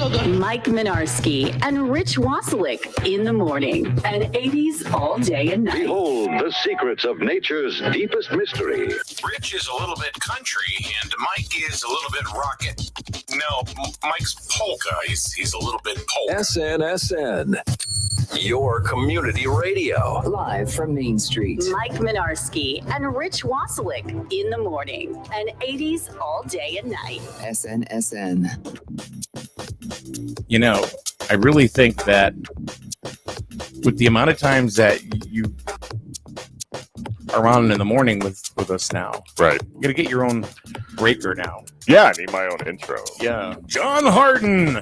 Mike Minarski and Rich Wasilick in the morning and 80s all day and night. Behold the secrets of nature's deepest mystery. Rich is a little bit country and Mike is a little bit rocket. No, Mike's polka. He's a little bit polka. SNSN, your community radio. Live from Main Street. Mike Minarski and Rich Wasilick in the morning and 80s all day and night. SNSN. You know, I really think that with the amount of times that you are on in the morning with us now, Right. you got to get your own breaker now. Yeah, I need my own intro. Yeah. John Harden.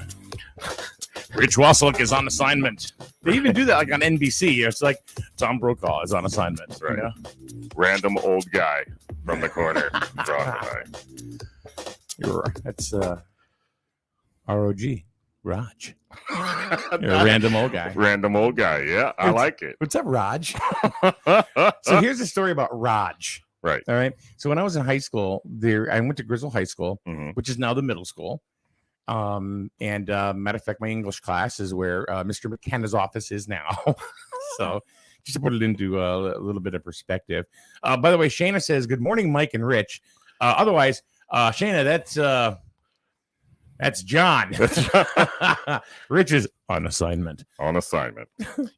Rich Wasilick is on assignment. They even do that like on NBC. It's like Tom Brokaw is on assignment. Right. You know? Random old guy from the corner. That's ROG. Raj. You're a random old guy. Random old guy. Yeah, I like it. What's up, Raj? So here's a story about Raj. Right. All right. So when I was in high school, I went to Grizzle High School, Mhm. which is now the middle school. Matter of fact, my English class is where Mr. McKenna's office is now. So just to put it into a little bit of perspective. By the way, Shayna says, "Good morning, Mike and Rich." Otherwise, Shayna, that's John. Rich is on assignment. On assignment.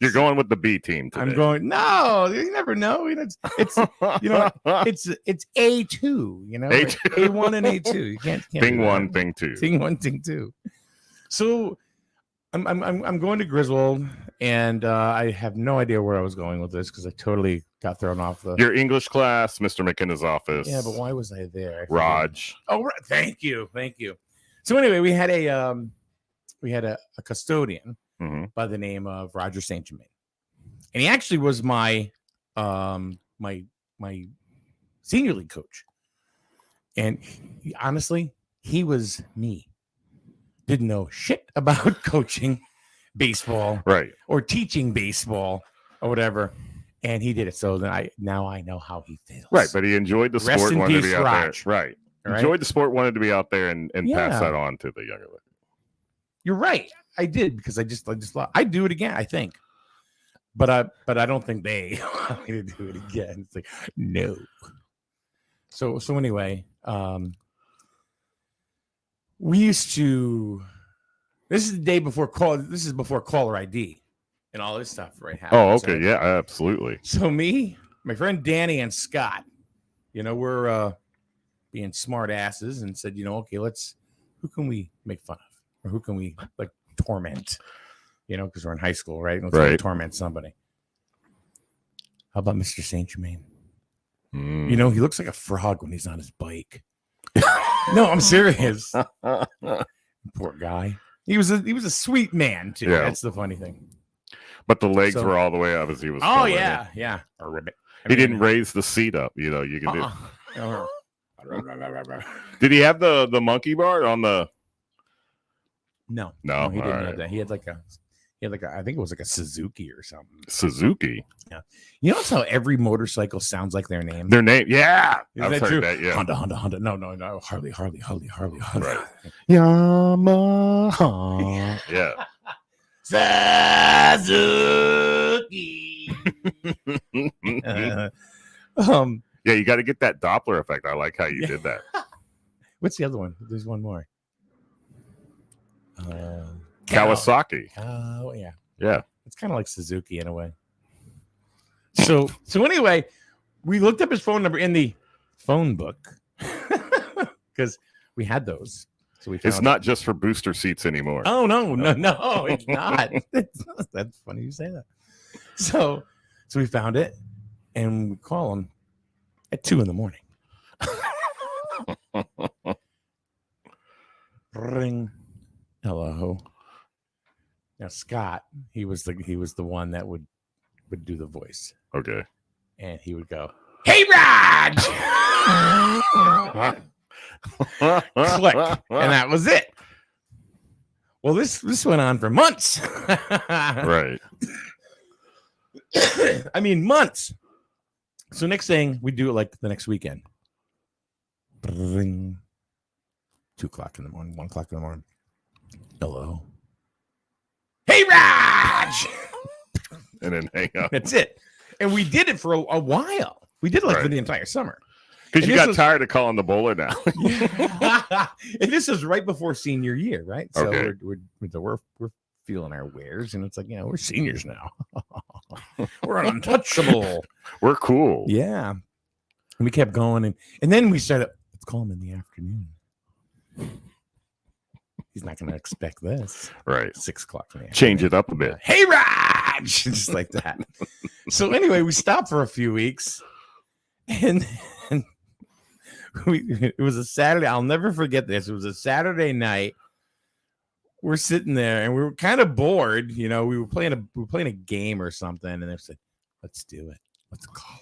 You're going with the B team today. I'm going. No, you never know. It's it's A2. You know, A2. A1 and A2. You can't Thing do one, that. thing two. Thing one, thing two. So I'm going to Griswold, and I have no idea where I was going with this because I totally got thrown off the. Your English class, Mr. McKenna's office. Yeah, but why was I there? Raj. Oh, right. Thank you. So anyway, we had a custodian Mhm. by the name of Roger St. Germain, and he actually was my my senior league coach. And honestly, he was me. Didn't know shit about coaching baseball, Right. or teaching baseball or whatever, and he did it. So then I know how he feels. Right, but he enjoyed the Rest sport, in wanted to peace, be out Raj. there. Right. All right? Enjoyed the sport, wanted to be out there and pass Yeah. that on to the younger. You're right. I did because I just I'd do it again, I think. But I don't think they want me to do it again. It's like, no. So anyway, we used to, this is the day before before caller ID and all this stuff, right? Oh, happens, okay. right? Yeah, absolutely. So me, my friend Danny, and Scott, we're being smart asses and said, okay, who can we make fun of? Or who can we like torment? Because we're in high school, right? Let's Right. torment somebody. How about Mr. St. Germain? Mm. He looks like a frog when he's on his bike. No, I'm serious. Poor guy. He was a sweet man too. Yeah. That's the funny thing. But the legs So- were all the way up as he was. Oh going in. yeah. A ribbit. He didn't raise the seat up. You can do. Uh-uh. Did he have the monkey bar on the? No, No? he didn't All have right. that. He had like a, I think it was like a Suzuki or something. Suzuki. Notice how every motorcycle sounds like their name. Their name. Yeah. Is I've that heard true? that. Yeah. Honda. No. Harley. Right. Yamaha. Yeah. Suzuki. Yeah. You got to get that Doppler effect. I like how you did that. What's the other one? There's one more. Kawasaki. Oh yeah. Yeah. It's kind of like Suzuki in a way. So anyway, we looked up his phone number in the phone book because we had those. So we found It's not just for booster seats anymore. Oh no, it's not. That's funny you say that. So we found it and we call him at 2 a.m. Ring. Hello. Now Scott, he was the one that would do the voice, Okay. and he would go, "Hey, Raj!" Click, and that was it. Well, this went on for months. Right. I mean, months. So next thing we do it like the next weekend. Ring. 2 o'clock in the morning, 1 o'clock in the morning. Hello. Hey, Raj! And then hang up. That's it. And we did it for a while. We did it like for Right. the entire summer. Because you this got was- tired of calling the bowler now. And this was right before senior year, right? So Okay. we're feeling our wares, and it's like, we're seniors now. We're untouchable. We're cool. Yeah. And we kept going, and then we started. Let's call him in the afternoon. He's not going to expect this. Right. 6 o'clock in the afternoon. Change it up a bit. Hey, Raj! Just like that. So anyway, we stopped for a few weeks, and it was a Saturday. I'll never forget this. It was a Saturday night. We're sitting there, and we were kind of bored. We were playing a game or something, and they said, "Let's do it. Let's call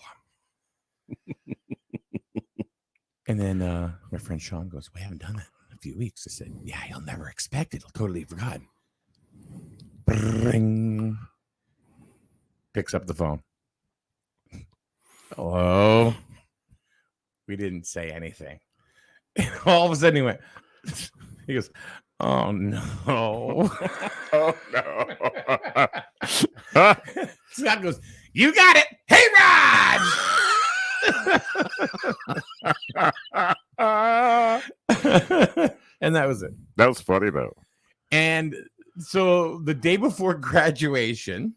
him." And then my friend Sean goes, "We haven't done that in a few weeks." I said, "Yeah, he'll never expect it. He'll totally forgot." Bring. Picks up the phone. Hello. We didn't say anything. And all of a sudden he goes, "Oh no." Oh, no. Scott goes, "You got it. Hey, Raj." And that was it. That was funny, though. And so the day before graduation,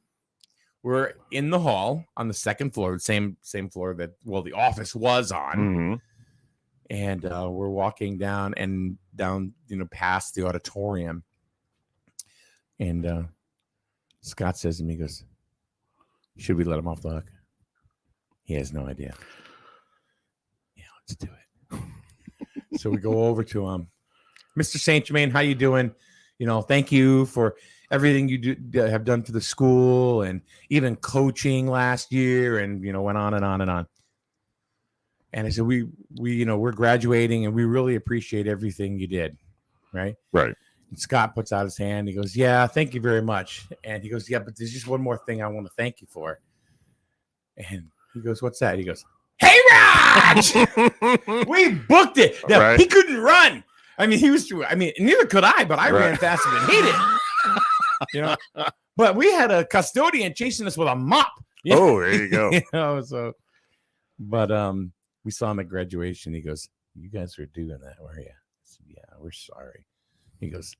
we're in the hall on the second floor, same floor that the office was on. Mhm. And we're walking down past the auditorium. And Scott says to me, he goes, "Should we let him off the hook?" He has no idea. Yeah, let's do it. So we go over to him. "Mr. St. Germain, how you doing? Thank you for everything you have done for the school, and even coaching last year," and went on and on and on. And I said, we're graduating, and we really appreciate everything you did. Right. Right. And Scott puts out his hand. He goes, "Yeah, thank you very much." And he goes, "Yeah, but there's just one more thing I want to thank you for." And he goes, "What's that?" He goes, "Hey, Raj!" We booked it. Now, Right. He couldn't run. Neither could I, but I ran faster than he did. But we had a custodian chasing us with a mop. Oh, there you go. But we saw him at graduation. He goes, "You guys were doing that, were you?" I said, "Yeah, we're sorry." He goes,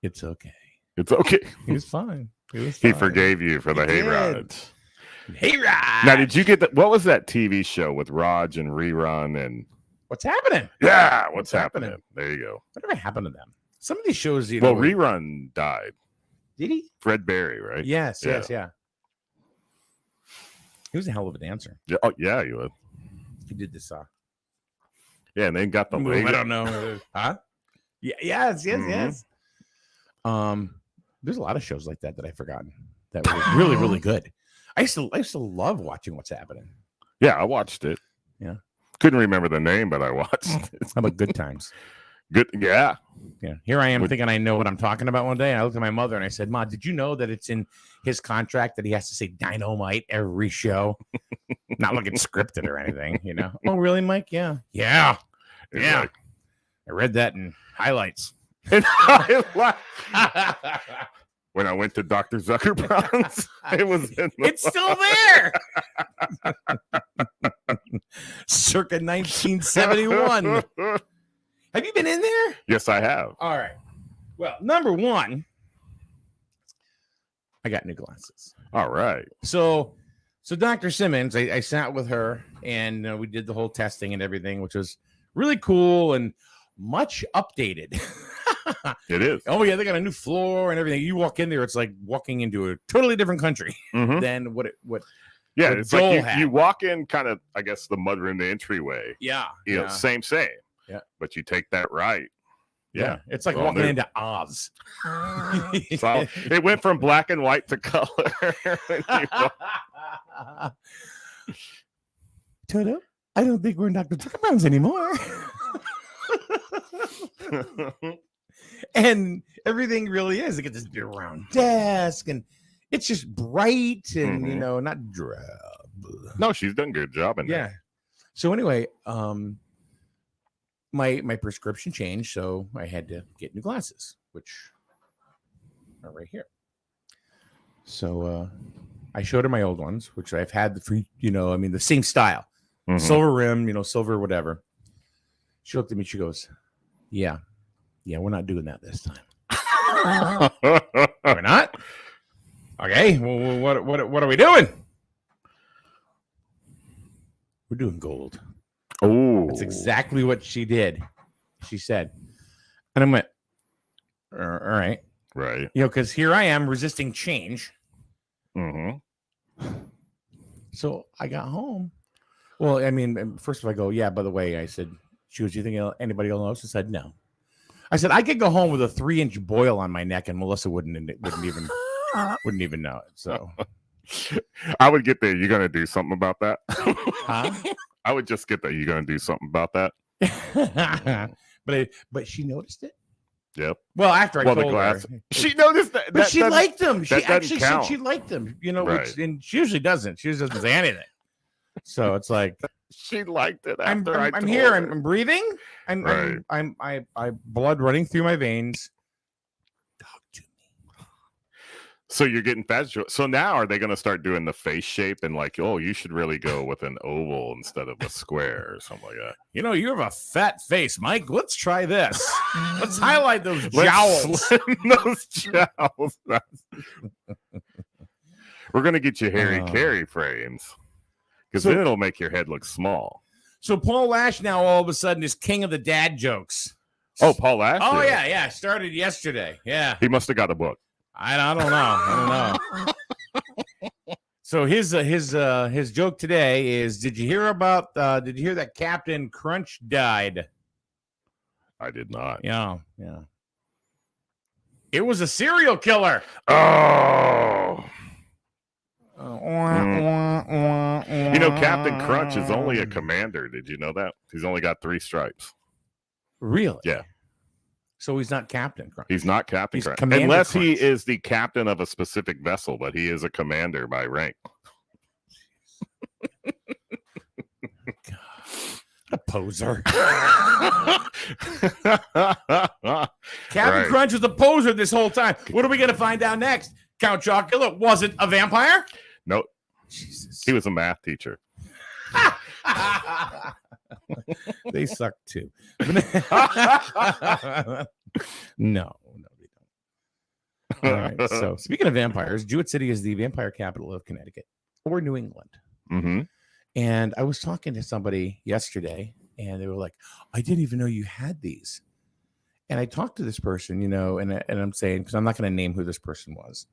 "It's okay." It's okay. He was fine. He fine. forgave you for the He hay did. rides. Hey, Raj! Now, did you get that? What was that TV show with Raj and Rerun and What's happening? yeah? What's What's happening? happening? There you go. Whatever happened to them? Some of these shows, Well, Rerun died. did he? Fred Berry, right? Yes, Yeah. yeah. He was a hell of a dancer. Yeah. Oh, yeah, you would. He did this. Yeah, and then got the Move, lady. I don't know. Huh? Yeah. Yes. Mhm. There's a lot of shows like that I've forgotten that were really, really good. I used to love watching What's Happening. Yeah, I watched it. Yeah. Couldn't remember the name, but I watched it. How about Good Times? Good. Yeah. Yeah. Here I am Would- thinking I know what I'm talking about one day. I looked at my mother and I said, "Ma, did you know that it's in his contract that he has to say dynamite every show?" Not looking scripted or anything, Oh, really, Mike? Yeah. Yeah. It's Yeah. like- I read that in highlights. and I laughed. When I went to Dr. Zuckerbrand's, it was in the It's still there. Circa 1971. Have you been in there? Yes, I have. All right. Well, number one, I got new glasses. All right. So Dr. Simmons, I sat with her and we did the whole testing and everything, which was really cool and much updated. It is. Oh yeah, they got a new floor and everything. You walk in there, it's like walking into a totally different country Mhm. than what Yeah, what it's Joel like had. you walk in kind of, I guess, the mudroom, the entryway. Yeah. You know, yeah. same. Yeah. But you take that right. Yeah. It's like All walking new. into Oz. So it went from black and white to color. when you walk- Toto, I don't think we're in Dr. Zuckerbrand's anymore. And everything really is. They get this big round desk, and it's just bright and Mhm. not drab. No, she's done a good job in Yeah. there. So anyway, my prescription changed, so I had to get new glasses. which are right here. So I showed her my old ones, which I've had for, the same style, silver rim, silver, whatever. She looked at me. She goes, yeah, we're not doing that this time. We're not? Okay. Well, what are we doing? We're doing gold. Oh, That's exactly what she did. She said, and I went, all right. right. Because here I am resisting change. Mm-hmm. So I got home. Well, I mean, first of all, I go, yeah, by the way, I said, she goes, do you think anybody will notice? I said, no. I said, I could go home with a 3-inch boil on my neck and Melissa wouldn't even know it. So I would get there. You're going to do something about that? huh? I would just get there. You're going to do something about that? But she noticed it. Yep. Well, after I the told glass. her. She noticed that. But she liked them. She that actually doesn't said count. she liked them, Right. and she usually doesn't. She just doesn't say anything. So it's like She liked it I'm after I I'm told here. her. I'm breathing. Right. I blood running through my veins. Talk to me. So you're getting fat. So now are they going to start doing the face shape and like, oh, you should really go with an oval instead of a square or something like that? You have a fat face, Mike. Let's try this. Let's highlight those Let's jowls. slim those jowls. We're going to get you Harry Carey frames because So- then it'll make your head look small. So Paul Lash now all of a sudden is king of the dad jokes. Oh, Paul Ashley. Oh yeah. Started yesterday. Yeah. He must have got a book. I don't know. So his joke today is: Did you hear that Captain Crunch died? I did not. Yeah. It was a serial killer. Oh. Captain Crunch is only a commander. Did you know that? He's only got 3 stripes. Really? Yeah. So he's not Captain Crunch. He's not Captain He's Crunch. Commander Unless he Crunch. is the captain of a specific vessel, but he is a commander by rank. A poser. Captain Captain Crunch was a poser this whole time. What are we going to find out next? Count Chocula wasn't a vampire? No, Jesus. he was a math teacher. They suck too. No, they don't. All right. So speaking of vampires, Jewett City is the vampire capital of Connecticut or New England. Mm-hmm. And I was talking to somebody yesterday, and they were like, "I didn't even know you had these." And I talked to this person, and I'm saying, because I'm not going to name who this person was.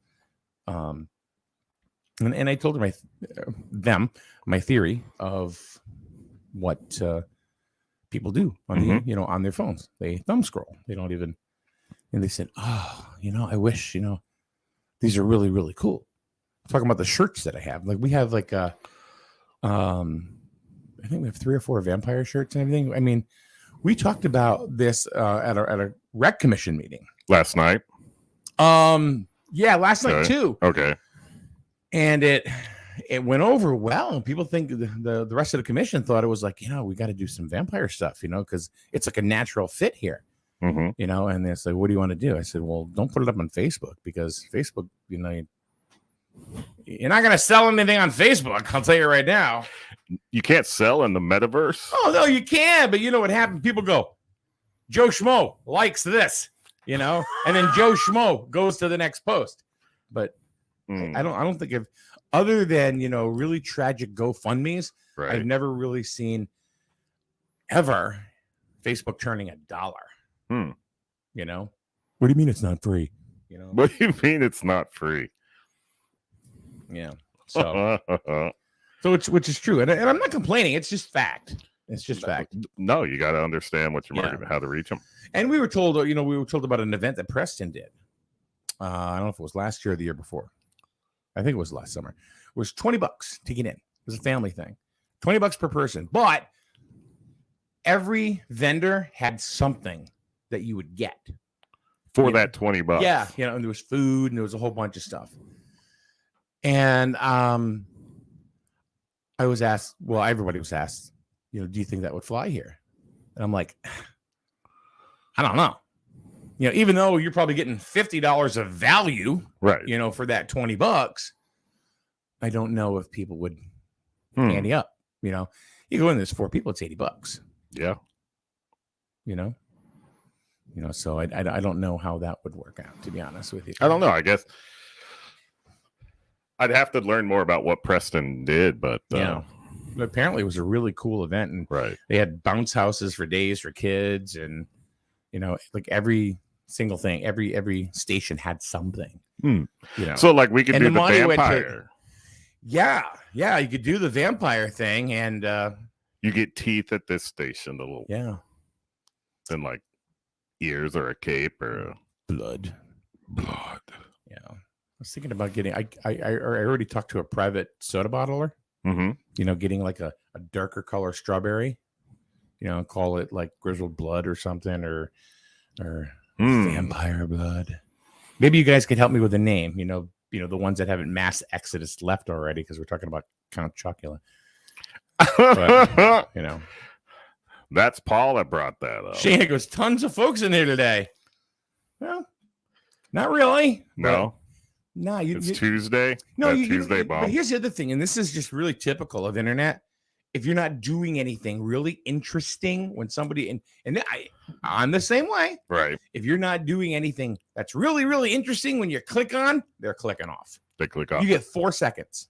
And I told them my theory of what people do on the on their phones. They thumb scroll. They don't even. And they said, "Oh, I wish these are really, really cool." I'm talking about the shirts that I have. Like we have like I think we have 3 or 4 vampire shirts and everything. I mean, we talked about this at a rec commission meeting Last night. Yeah, last night Okay. too. Okay. And it went over well, and people think the rest of the commission thought it was like, we got to do some vampire stuff, because it's like a natural fit here, Mm-hmm. and they said, what do you want to do? I said, well, don't put it up on Facebook, because Facebook, you're not going to sell anything on Facebook. I'll tell you right now. You can't sell in the metaverse. Oh, no, you can. But you know what happened? People go, Joe Schmo likes this, and then Joe Schmo goes to the next post. But Mm, I don't think of, other than really tragic GoFundMe's, right. I've never really seen ever Facebook turning $1. Hmm. What do you mean it's not free? What do you mean it's not free? Yeah. So which is true, and I'm not complaining. It's just fact. It's just fact. No, you got to understand what your Yeah. market, how to reach them. And we were told, about an event that Preston did. I don't know if it was last year or the year before. I think it was last summer. It was $20 to get in. It was a family thing. $20 per person. But every vendor had something that you would get. For Yeah. that $20. Yeah. And there was food and there was a whole bunch of stuff. And I was asked, well, everybody was asked, do you think that would fly here? And I'm like, I don't know. You know, even though you're probably getting $50 of value, Right. you know, for that $20, I don't know if people would Hmm. ante up. You know, you go in, there's 4 people, it's $80. Yeah. You know, so I don't know how that would work out, to be honest with you. I don't know. I guess I'd have to learn more about what Preston did, but Yeah. But apparently it was a really cool event, and right. they had bounce houses for days for kids, and you know, like every single thing, every station had something. Hmm. You know, So like we could And do the Imani went to- vampire. yeah, you could do the vampire thing, and You get teeth at this station, the little yeah, and like ears or a cape or a blood. blood. Yeah, I was thinking about getting. I already talked to a private soda bottler. Mm-hmm. You know, getting like a darker color strawberry. You know, call it like grizzled blood or something, or vampire blood. Maybe you guys could help me with a name. You know, the ones that haven't mass exodus left already, because we're talking about Count Chocula. But, you know, That's Paul that brought that up. Shana goes, tons of folks in here today. Well, not really. No, No, it's Tuesday. no, That you, Tuesday but bomb. here's the other thing, and this is just really typical of internet. If you're not doing anything really interesting when somebody and I'm the same way. Right. If you're not doing anything that's really, really interesting, when you click on, they're clicking off. They click off. You get 4 seconds.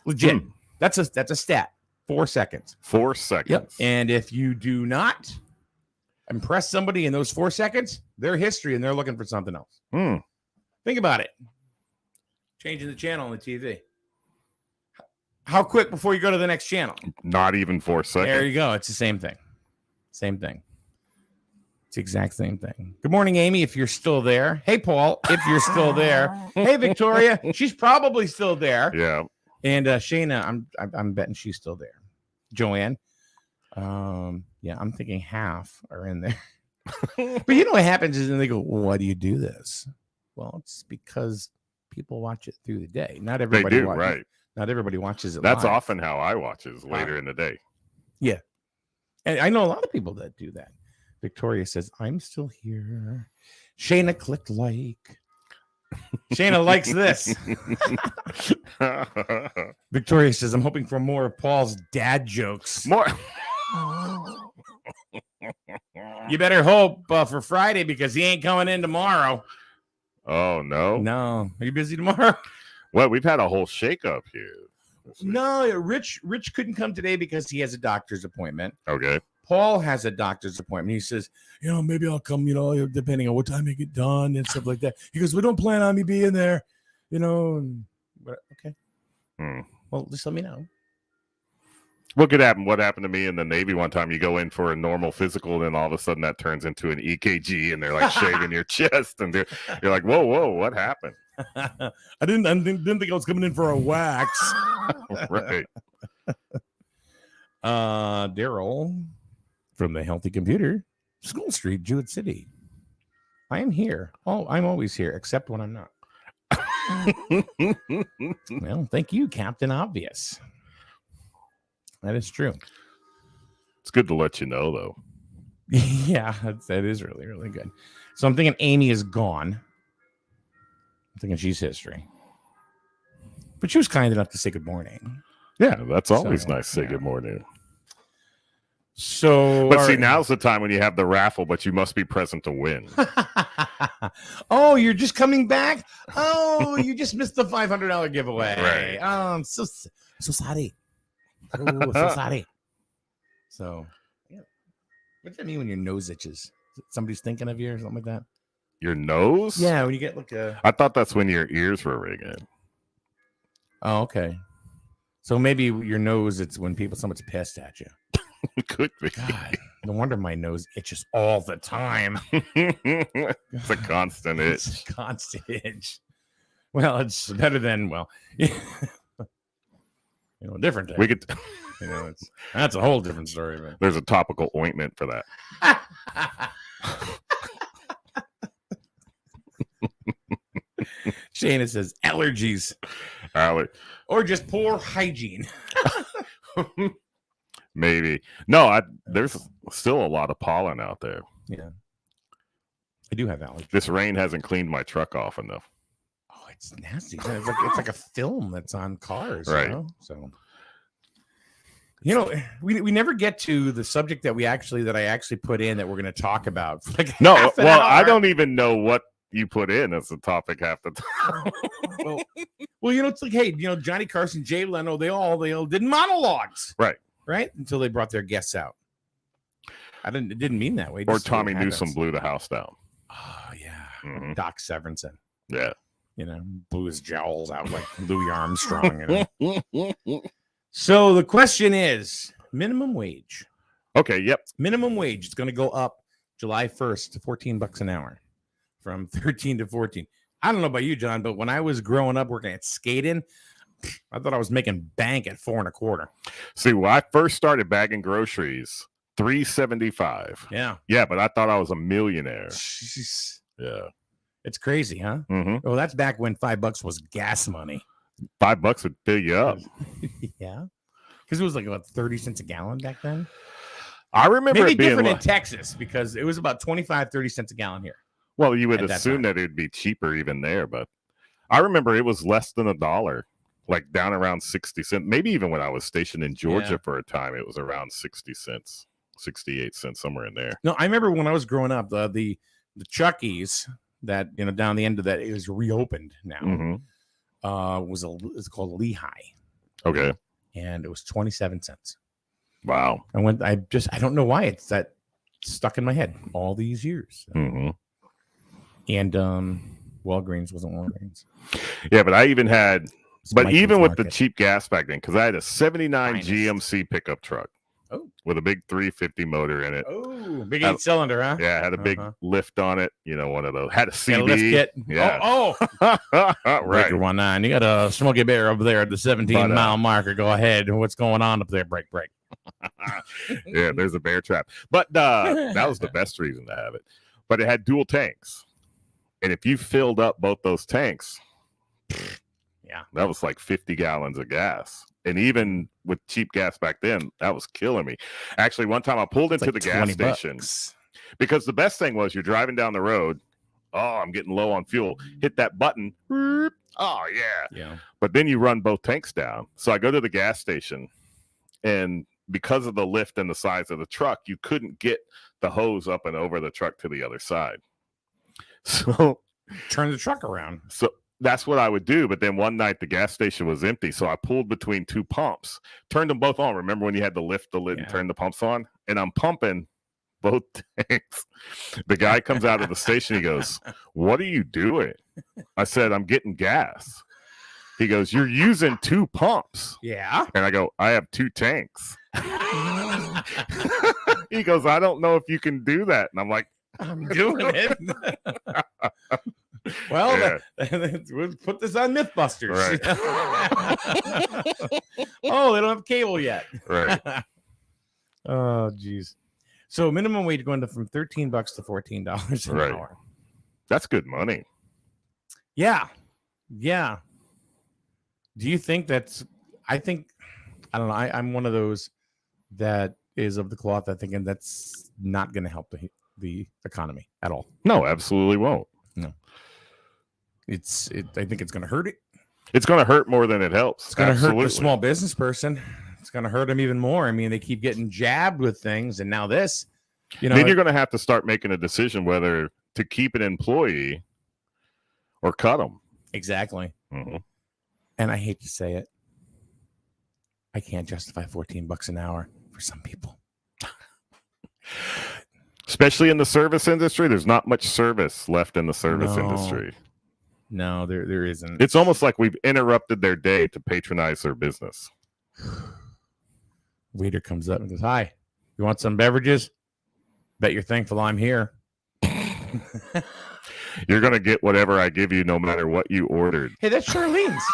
Legit. Hmm. That's a stat. 4 seconds. 4 seconds. Yep. And if you do not impress somebody in those 4 seconds, they're history and they're looking for something else. Hmm. Think about it. Changing the channel on the TV. How quick before you go to the next channel? Not even 4 seconds. There you go. It's the same thing. Same thing. It's the exact same thing. Good morning, Amy, if you're still there. Hey, Paul, if you're still there. Hey, Victoria, she's probably still there. Yeah. And Shayna, I'm betting she's still there. Joanne, yeah, I'm thinking half are in there. But you know what happens is, then they go, well, why do you do this? Well, it's because people watch it through the day. Not They everybody do, watches. right. Not everybody watches it. That's live. often how I watch is later in the day. And I know a lot of people that do that. Victoria says, I'm still here. Shayna clicked like. Shayna likes this. Victoria says, I'm hoping for more of Paul's dad jokes. More. You better hope for Friday, because he ain't coming in tomorrow. Oh, no. No. Are you busy tomorrow? Well, we've had a whole shakeup here. this week. No, Rich couldn't come today because he has a doctor's appointment. Okay. Paul has a doctor's appointment. He says, maybe I'll come, depending on what time I get done and stuff like that. He goes, we don't plan on me being there, But, okay. Hmm. Well, just let me know. What could happen? What happened to me in the Navy one time? You go in for a normal physical, and then all of a sudden that turns into an EKG, and they're like shaving your chest, and you're like, whoa, what happened? I didn't think I was coming in for a wax. Right. Daryl from the Healthy Computer, School Street, Jewett City. I am here. Oh, I'm always here, except when I'm not. Well, thank you, Captain Obvious. That is true. It's good to let you know, though. Yeah, that is really, really good. So I'm thinking Amy is gone. I'm thinking she's history. But she was kind enough to say good morning. Yeah, that's always So, nice to say yeah. good morning. So, But all see, right. now's the time when you have the raffle, but you must be present to win. Oh, you're just coming back? Oh, you just missed the $500 giveaway. Right. Oh, I'm so sorry. Oh, so sorry. So, yeah. What does that mean when your nose itches? Somebody's thinking of you or something like that? Your nose? Yeah, when you get like a... I thought that's when your ears were ringing. Oh, okay. So maybe your nose, it's when someone's pissed at you. It could be. God, no wonder my nose itches all the time. It's a constant It's itch. a constant itch. Well, it's better than, different. We could. That's a whole different story. There's a topical ointment for that. But Shana says allergies or just poor hygiene. Maybe. No, there's still a lot of pollen out there. Yeah. I do have allergies. This rain hasn't cleaned my truck off enough. Oh, it's nasty. It's like a film that's on cars, Right. You know? So, we never get to the subject that I actually put in that we're going to talk about. For like No, half an well, I hour. don't even know what you put in as the topic half the time. Well, it's like, hey, Johnny Carson, Jay Leno, they all did monologues, Right. Until they brought their guests out. It didn't mean that way. Or Just Tommy happens. Newsom blew the house down. Oh yeah, Mhm. Doc Severinsen. Yeah. Blew his jowls out like Louis Armstrong. So the question is minimum wage. Okay. Yep. Minimum wage is going to go up July 1st to $14 an hour from 13 to 14. I don't know about you, John, but when I was growing up working at Skaden, I thought I was making bank at $4.25. See, when I first started bagging groceries, $3.75. Yeah. Yeah, but I thought I was a millionaire. Jeez. Yeah. It's crazy, huh? Mm-hmm. Oh, that's back when $5 was gas money. $5 would fill you up. Yeah. Because it was like about 30 cents a gallon back then. I remember Maybe it being different in like, Texas because it was about 30 cents a gallon here. well, you would at that assume time. that it'd be cheaper even there, but I remember it was less than $1, like down around 60 cents. Maybe even when I was stationed in Georgia Yeah. for a time, it was around 60 cents, 68 cents, somewhere in there. No, I remember when I was growing up, the Chuckies that down the end of that, it was reopened now. Mm-hmm. It's called Lehigh, Okay. and it was 27 cents. Wow. I don't know why it's that stuck in my head all these years. Mm-hmm. And Walgreens wasn't Walgreens. Yeah, but I even had, It's but Michael's even with the Market. cheap gas back then, because I had a 79 Finest. GMC pickup truck Oh. with a big 350 motor in it. Oh, big Uh, 8-cylinder, huh? Yeah, had a big Uh-huh. lift on it. One of those. Had a Got a CD. lift kit. Yeah. Oh, right. Breaker 19. You got a Smokey Bear up there at the 17 But, mile marker. Go ahead. What's going on up there? Break. Yeah, there's a bear trap. But that was the best reason to have it. But it had dual tanks. And if you filled up both those tanks, Yeah. that was like 50 gallons of gas. And even with cheap gas back then, that was killing me. Actually, one time I pulled It's into like the gas $20. station because the best thing was you're driving down the road. Oh, I'm getting low on fuel. Hit that button. Oh, yeah. Yeah. But then you run both tanks down. So I go to the gas station, and because of the lift and the size of the truck, you couldn't get the hose up and over the truck to the other side. So Turn the truck around. that's what I would do. But then one night the gas station was empty. So I pulled between two pumps, turned them both on. Remember when you had to lift the lid and Yeah. turn the pumps on? And I'm pumping both tanks. The guy comes out of the station. He goes, "What are you doing?" I said, "I'm getting gas." He goes, "You're using two pumps." Yeah. And I go, "I have two tanks." He goes, "I don't know if you can do that." And I'm like, I'm doing it. Well, we'll put this on Mythbusters. Right. Oh, they don't have cable yet. right. Oh, geez. So minimum wage going from $13 to $14 an Right. hour. That's good money. Yeah. Do you think that's? I don't know. I'm one of those that is of the cloth. I think, and that's not going to help the economy at all. No, absolutely won't. I think it's going to hurt it. It's going to hurt more than it helps. It's going to hurt Absolutely. the small business person. It's going to hurt them even more. I mean, they keep getting jabbed with things, and now this. Then you're going to have to start making a decision whether to keep an employee or cut them. exactly. Mhm. And I hate to say it, I can't justify $14 an hour for some people. Especially in the service industry, there's not much service left in the service No. industry. No, there isn't. It's almost like we've interrupted their day to patronize their business. Waiter comes up and goes, "Hi, you want some beverages? Bet you're thankful I'm here." You're going to get whatever I give you no matter what you ordered. Hey, that's Charlene's.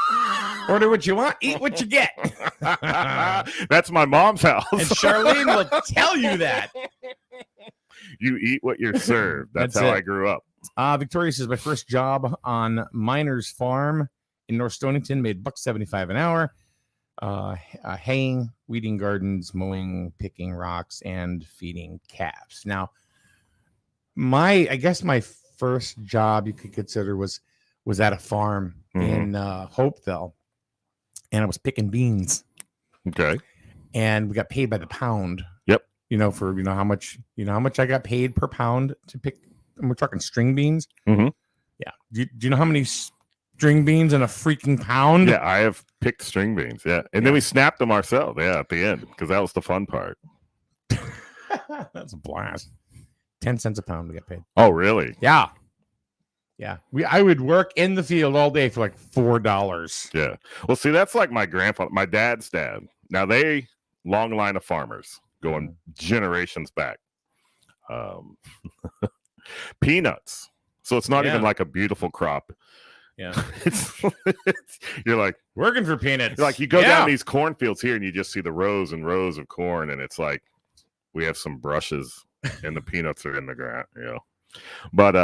Order what you want, eat what you get. And That's my mom's house. Charlene will tell you that. You eat what you're served. That's That's how it. I grew up. Victoria says, my first job on Miners Farm in North Stonington made $1.75 an hour. Haying, weeding gardens, mowing, picking rocks, and feeding calves. Now, I guess my first job you could consider was at a farm in Hopeville, and I was picking beans, Okay. and we got paid by the pound. Yep. For how much I got paid per pound to pick. And we're talking string beans. Mhm. Yeah. Do you know how many string beans in a freaking pound? Yeah, I have picked string beans. Yeah, and then we snapped them ourselves. Yeah, at the end because that was the fun part. That's a blast. 10 cents a pound we get paid. Oh, really? Yeah. Yeah. I would work in the field all day for like $4. Yeah. Well, see, that's like my grandfather, my dad's dad. Now they long line of farmers going generations back. Peanuts. So it's not even like a beautiful crop. Yeah. You're like Working for peanuts. like you go down these cornfields here and you just see the rows and rows of corn, and it's like we have some brushes and the peanuts are in the ground, But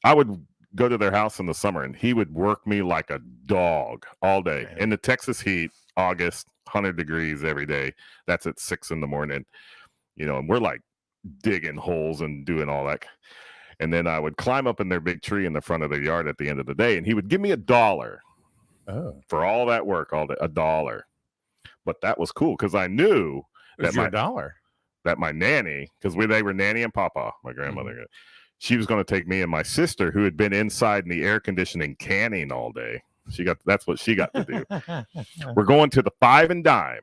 I would go to their house in the summer and he would work me like a dog all day in the Texas heat, August, 100 degrees every day. That's at 6 a.m. And we're like digging holes and doing all that. And then I would climb up in their big tree in the front of their yard at the end of the day, and he would give me $1 for all that work all day, $1. But that was cool because I knew that my nanny, because they were Nanny and Papa, my grandmother, she was going to take me and my sister, who had been inside in the air conditioning canning all day. That's what she got to do. We're going to the 5 and Dime.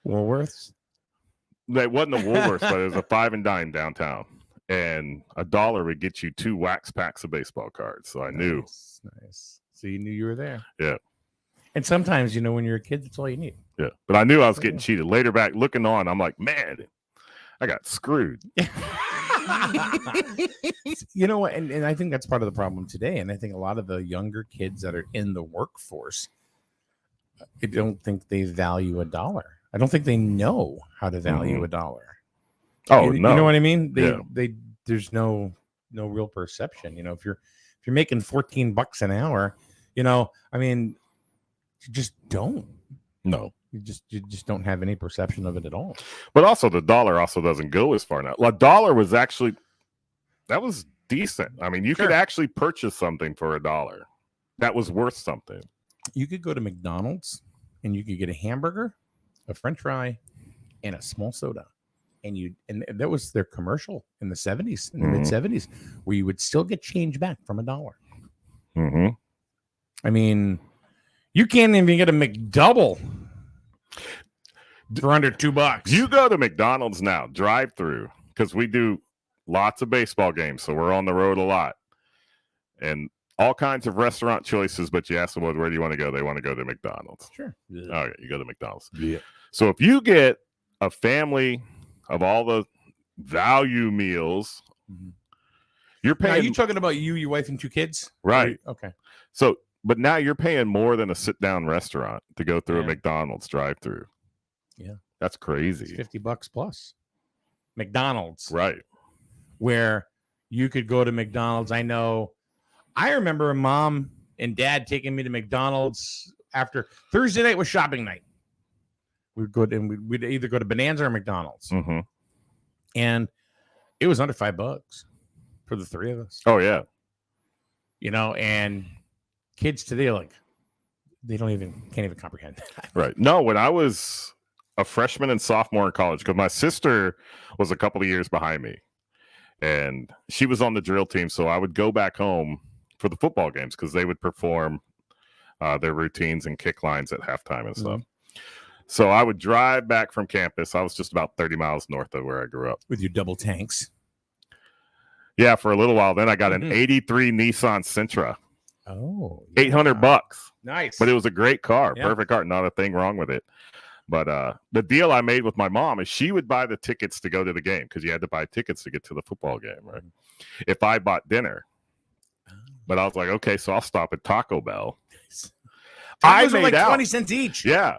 Woolworths? It wasn't a Woolworths, but it was a 5 and Dime downtown. And $1 would get you 2 wax packs of baseball cards. So I knew. Nice. So you knew you were there. Yeah. And sometimes, when you're a kid, that's all you need. Yeah. But I knew I was getting cheated. Later back looking on, I'm like, man, I got screwed. You know what? And I think that's part of the problem today. And I think a lot of the younger kids that are in the workforce, I don't think they value $1. I don't think they know how to value $1. Oh, you no. You know what I mean? Yeah. There's no real perception. If you're making $14 an hour, I mean, you just don't. No. You just don't have any perception of it at all. But also the dollar also doesn't go as far now. $1 was actually, that was decent. I mean, you could actually purchase something for $1. That was worth something. You could go to McDonald's and you could get a hamburger, a French fry, and a small soda. And that was their commercial in the 70s, in the mid 70s, where you would still get change back from $1. Mm-hmm. I mean, you can't even get a McDouble for under $2. You go to McDonald's now, drive through, because we do lots of baseball games, so we're on the road a lot. And all kinds of restaurant choices, but you ask them, where do you want to go? They want to go to McDonald's. Sure. Yeah. Okay, you go to McDonald's. Yeah. So if you get a family of all the value meals, you're paying. Now, are you talking about you, your wife, and 2 kids? Right. Okay. So, but now you're paying more than a sit-down restaurant to go through a McDonald's drive-through. Yeah. That's crazy. It's $50 plus. McDonald's. Right. Where you could go to McDonald's. I remember Mom and Dad taking me to McDonald's after Thursday night was shopping night. We'd go and we'd either go to Bonanza or McDonald's. Mm-hmm. And it was under $5 for the 3 of us. Oh, yeah. And kids today, they can't even comprehend that. Right. No, when I was a freshman and sophomore in college, because my sister was a couple of years behind me, and she was on the drill team, so I would go back home for the football games because they would perform their routines and kick lines at halftime and stuff. So I would drive back from campus. I was just about 30 miles north of where I grew up. With your double tanks. Yeah, for a little while. Then I got an 83 Nissan Sentra. Oh. Yeah. $800. Nice. But it was a great car. Yeah. Perfect car. Not a thing wrong with it. But the deal I made with my mom is she would buy the tickets to go to the game because you had to buy tickets to get to the football game, right? If I bought dinner. But I was like, okay, so I'll stop at Taco Bell. Tacos are like 20 cents each. Yeah.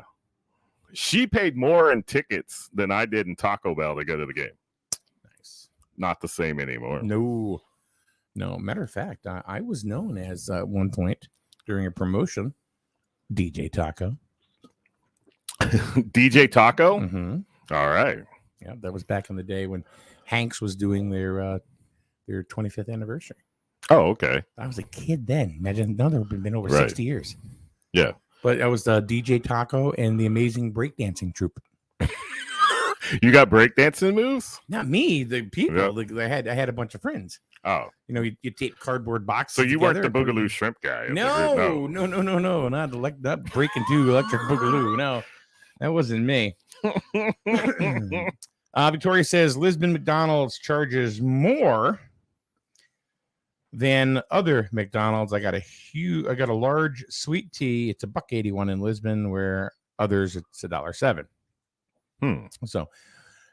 She paid more in tickets than I did in Taco Bell to go to the game. Nice. Not the same anymore. No. Matter of fact, I was known as at one point during a promotion, DJ Taco. DJ Taco? Mm-hmm. All right. Yeah, that was back in the day when Hanks was doing their their 25th anniversary. Oh, okay. I was a kid then. Imagine now they've been over Right. 60 years. Yeah. But that was the DJ Taco and the Amazing Breakdancing Troupe. You got breakdancing moves? Not me, the people. Yeah. Like, I had a bunch of friends. Oh, You know, you tape cardboard boxes. so you weren't the together and put Boogaloo them- Shrimp guy? of the No, group, no, not breaking two electric boogaloo. No, that wasn't me. Victoria says Lisbon McDonald's charges more than other McDonald's. I got a large sweet tea. It's $1.81 in Lisbon, where others it's $1.07. So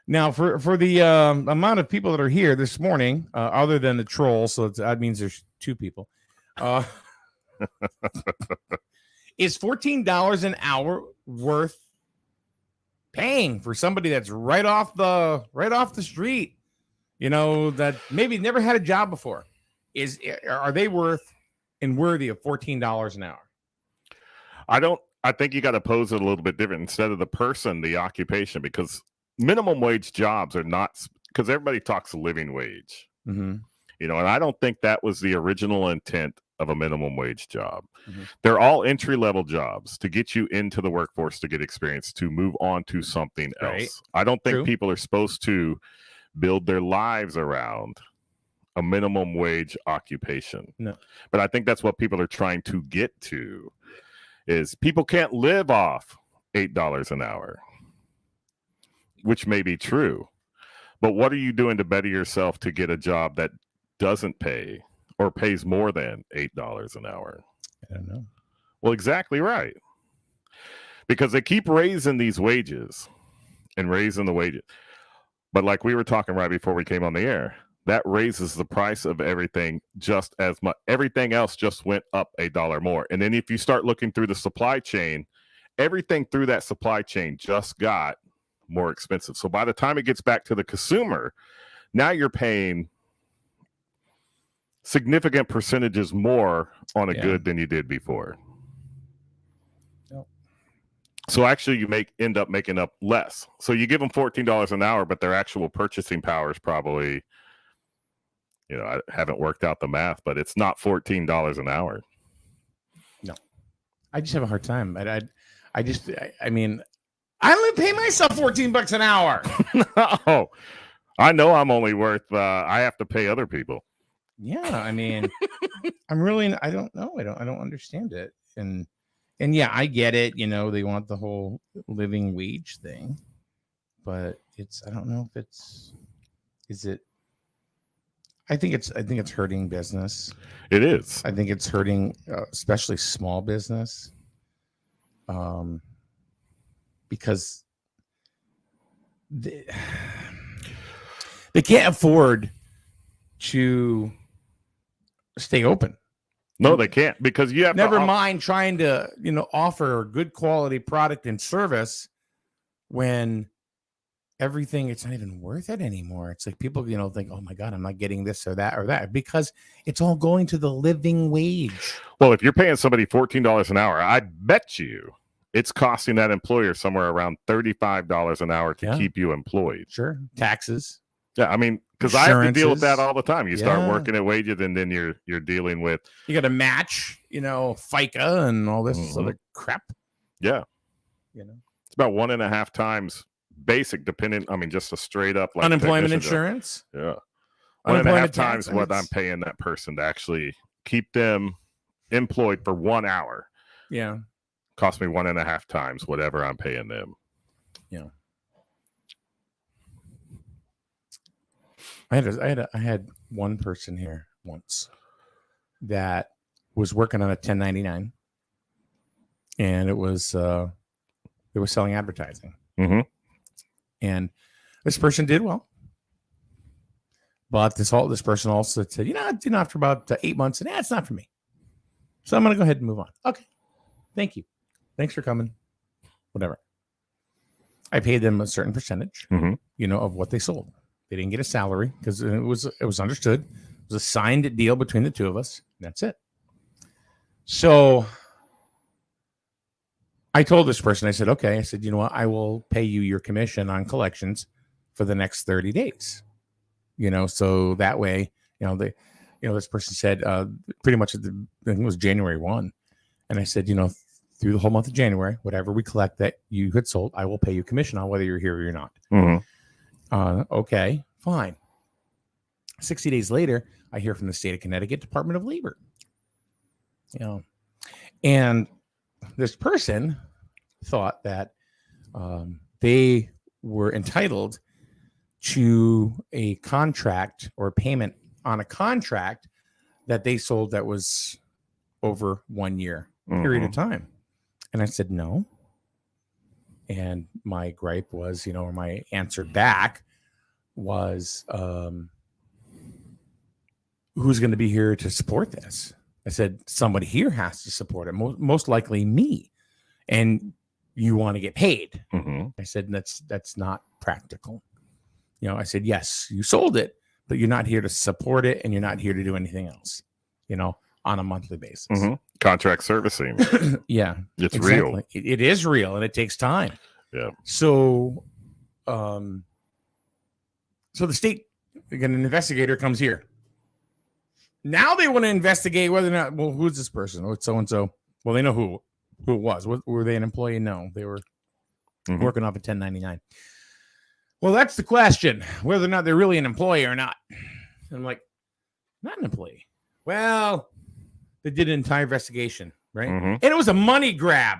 now for the amount of people that are here this morning, other than the troll, so that means there's two people. Is $14 an hour worth paying for somebody that's right off the street? You know, that maybe never had a job before. Are they worth and worthy of $14 an hour? I think you got to pose it a little bit different instead of the person, the occupation, because minimum wage jobs are not, because everybody talks living wage, Mm-hmm. you know, and I don't think that was the original intent of a minimum wage job. Mhm. They're all entry level jobs to get you into the workforce, to get experience, to move on to something Right. else. I don't think True. people are supposed to build their lives around a minimum wage occupation. No. But I think that's what people are trying to get to, is people can't live off $8 an hour, which may be true. But what are you doing to better yourself to get a job that doesn't pay or pays more than $8 an hour? I don't know. Well, exactly right. Because they keep raising these wages and raising the wages. But like we were talking right before we came on the air, that raises the price of everything just as much. Everything else just went up $1 more. And then if you start looking through the supply chain, everything through that supply chain just got more expensive. So by the time it gets back to the consumer, now you're paying significant percentages more on a Yeah. good than you did before. Yep. So actually you end up making up less. So you give them $14 an hour, but their actual purchasing power is probably, you know, I haven't worked out the math, but it's not $14 an hour. I just have a hard time. I mean, I only pay myself $14 an hour. Oh, I know I'm only worth, I have to pay other people. Yeah, I mean, I don't know. I don't understand it. And yeah, I get it. You know, they want the whole living wage thing, but I don't know if is it? I think it's hurting business. It is. I think it's hurting, especially small business, because they can't afford to stay open. No, they can't, because you have Never to mind trying to, offer a good quality product and service when everything, it's not even worth it anymore. It's like people, think, oh my God, I'm not getting this or that, because it's all going to the living wage. Well, if you're paying somebody $14 an hour, I bet you it's costing that employer somewhere around $35 an hour to Yeah. keep you employed. Sure. Taxes. Yeah, I mean, because I have to deal with that Insurances. all the time. You start Yeah. working at wages, and then you're dealing with You got to match, FICA and all this Mhm. other crap. yeah, You know, it's about 1.5 times basic, just a straight up like unemployment technician job. insurance. Yeah, 1.5 Unemployment times tax, what I'm it's- paying that person to actually keep them employed for 1 hour. Yeah. Cost me 1.5 times whatever I'm paying them. I had one person here once that was working on a 1099, and it was they were selling advertising, Mhm. and this person did well, but this person also said, after about 8 months, and it's not for me, so I'm gonna go ahead and move on. Okay, thank you, thanks for coming, whatever. I paid them a certain percentage, Mhm. of what they sold. They didn't get a salary because it was understood. It was a signed deal between the two of us. That's it. So I told this person, I said, okay. I said, you know what? I will pay you your commission on collections for the next 30 days. So that way This person said pretty much I think it was January 1. And I said, through the whole month of January, whatever we collect that you had sold, I will pay you commission on whether you're here or you're not. Okay, fine. 60 days later, I hear from the state of Connecticut Department of Labor. And this person thought that they were entitled to a contract or payment on a contract that they sold that was over 1 year period of time. And I said, no. And my gripe was, or my answer back was, who's going to be here to support this? I said, somebody here has to support it, most likely me. And you want to get paid. I said, that's not practical. I said, yes, you sold it, but you're not here to support it and you're not here to do anything else, on a monthly basis. Contract servicing. Yeah. It's exactly. real. It is real and it takes time. Yeah. So, so the state, again, an investigator comes here. Now they want to investigate whether or not, well, who's this person? Oh, it's so-and-so. Well, they know who it was. Were they an employee? No, they were working off a 1099. Well, that's the question, whether or not they're really an employee or not. And I'm like, not an employee. Well, they did an entire investigation, right? And it was a money grab.